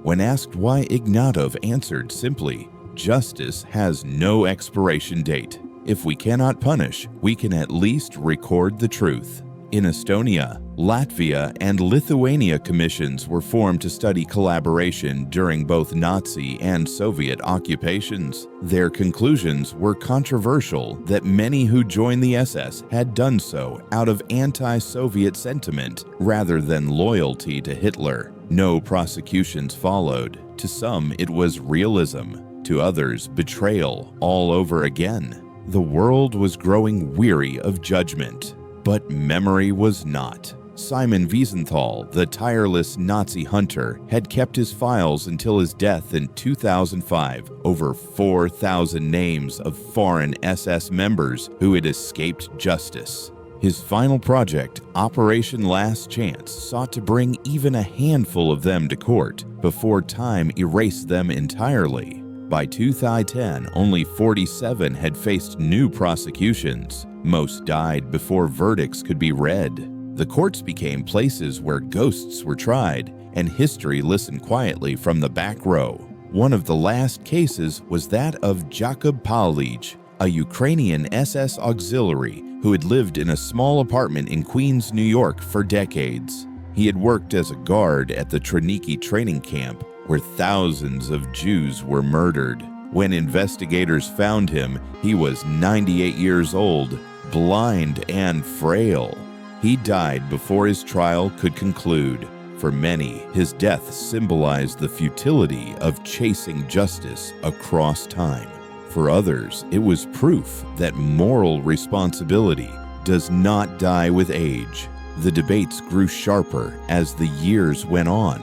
When asked why, Ignatov answered simply, "Justice has no expiration date. If we cannot punish, we can at least record the truth." In Estonia, Latvia, and Lithuania commissions were formed to study collaboration during both Nazi and Soviet occupations. Their conclusions were controversial that many who joined the SS had done so out of anti-Soviet sentiment rather than loyalty to Hitler. No prosecutions followed. To some, it was realism. To others, betrayal all over again. The world was growing weary of judgment, but memory was not. Simon Wiesenthal, the tireless Nazi hunter, had kept his files until his death in 2005, over 4,000 names of foreign SS members who had escaped justice. His final project, Operation Last Chance, sought to bring even a handful of them to court before time erased them entirely. By 2010, only 47 had faced new prosecutions. Most died before verdicts could be read. The courts became places where ghosts were tried, and history listened quietly from the back row. One of the last cases was that of Jakub Pawlicz, a Ukrainian SS auxiliary who had lived in a small apartment in Queens, New York for decades. He had worked as a guard at the Triniki training camp, where thousands of Jews were murdered. When investigators found him, he was 98 years old, blind and frail. He died before his trial could conclude. For many, his death symbolized the futility of chasing justice across time. For others, it was proof that moral responsibility does not die with age. The debates grew sharper as the years went on.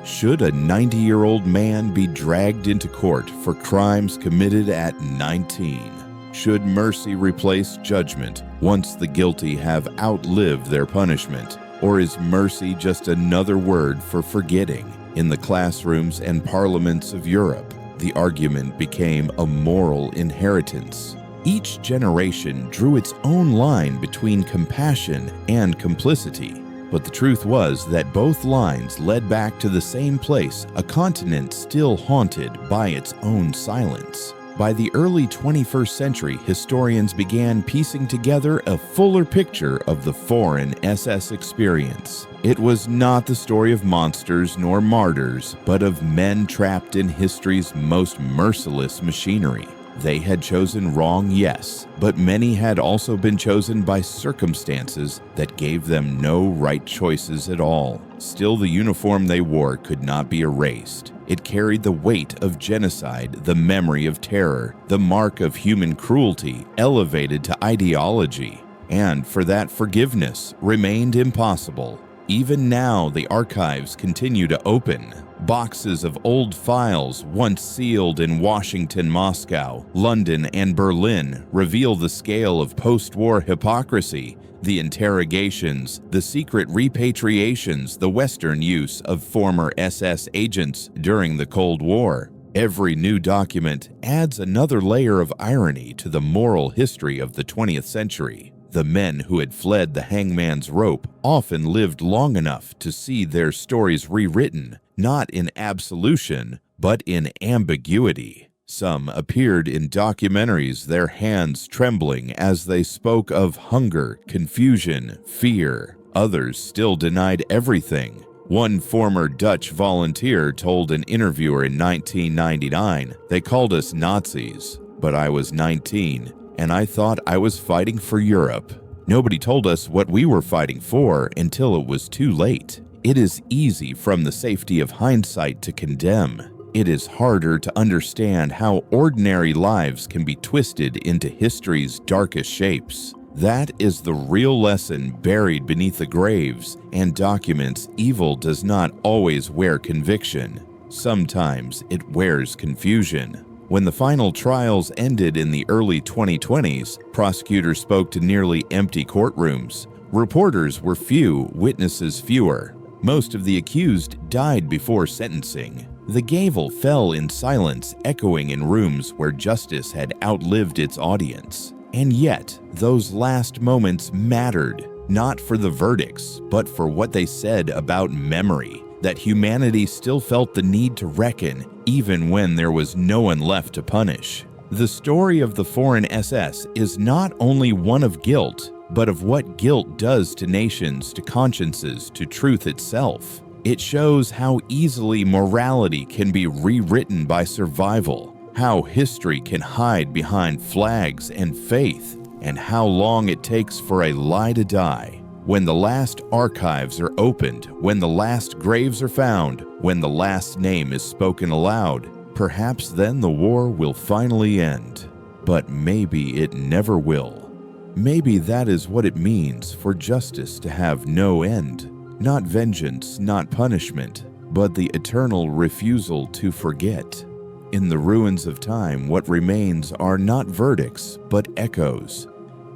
Should a 90-year-old man be dragged into court for crimes committed at 19? Should mercy replace judgment once the guilty have outlived their punishment? Or is mercy just another word for forgetting? In the classrooms and parliaments of Europe, the argument became a moral inheritance. Each generation drew its own line between compassion and complicity. But the truth was that both lines led back to the same place, a continent still haunted by its own silence. By the early 21st century, historians began piecing together a fuller picture of the foreign SS experience. It was not the story of monsters nor martyrs, but of men trapped in history's most merciless machinery. They had chosen wrong, yes, but many had also been chosen by circumstances that gave them no right choices at all. Still, the uniform they wore could not be erased. It carried the weight of genocide, the memory of terror, the mark of human cruelty elevated to ideology. And for that, forgiveness remained impossible. Even now, the archives continue to open. Boxes of old files, once sealed in Washington, Moscow, London, and Berlin, reveal the scale of post-war hypocrisy, the interrogations, the secret repatriations, the Western use of former SS agents during the Cold War. Every new document adds another layer of irony to the moral history of the 20th century. The men who had fled the hangman's rope often lived long enough to see their stories rewritten, not in absolution, but in ambiguity. Some appeared in documentaries, their hands trembling as they spoke of hunger, confusion, fear. Others still denied everything. One former Dutch volunteer told an interviewer in 1999, "They called us Nazis, but I was 19. And I thought I was fighting for Europe. Nobody told us what we were fighting for until it was too late." It is easy from the safety of hindsight to condemn. It is harder to understand how ordinary lives can be twisted into history's darkest shapes. That is the real lesson buried beneath the graves and documents. Evil does not always wear conviction. Sometimes it wears confusion. When the final trials ended in the early 2020s, prosecutors spoke to nearly empty courtrooms. Reporters were few, witnesses fewer. Most of the accused died before sentencing. The gavel fell in silence, echoing in rooms where justice had outlived its audience. And yet, those last moments mattered, not for the verdicts, but for what they said about memory, that humanity still felt the need to reckon, even when there was no one left to punish. The story of the foreign SS is not only one of guilt, but of what guilt does to nations, to consciences, to truth itself. It shows how easily morality can be rewritten by survival, how history can hide behind flags and faith, and how long it takes for a lie to die. When the last archives are opened, when the last graves are found, when the last name is spoken aloud, perhaps then the war will finally end. but maybe it never will. Maybe that is what it means for justice to have no end. Not vengeance, not punishment, but the eternal refusal to forget. In the ruins of time, what remains are not verdicts, but echoes.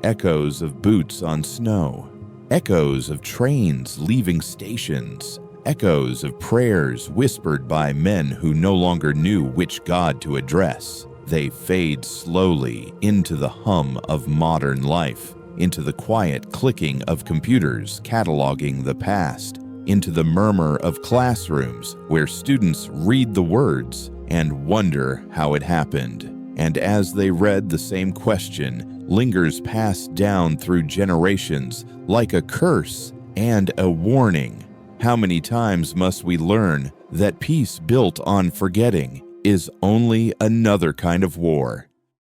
Echoes of boots on snow. Echoes of trains leaving stations. Echoes of prayers whispered by men who no longer knew which God to address. They fade slowly into the hum of modern life, into the quiet clicking of computers cataloging the past, into the murmur of classrooms where students read the words and wonder how it happened. And as they read, the same question lingers passed down through generations like a curse and a warning. How many times must we learn that peace built on forgetting is only another kind of war?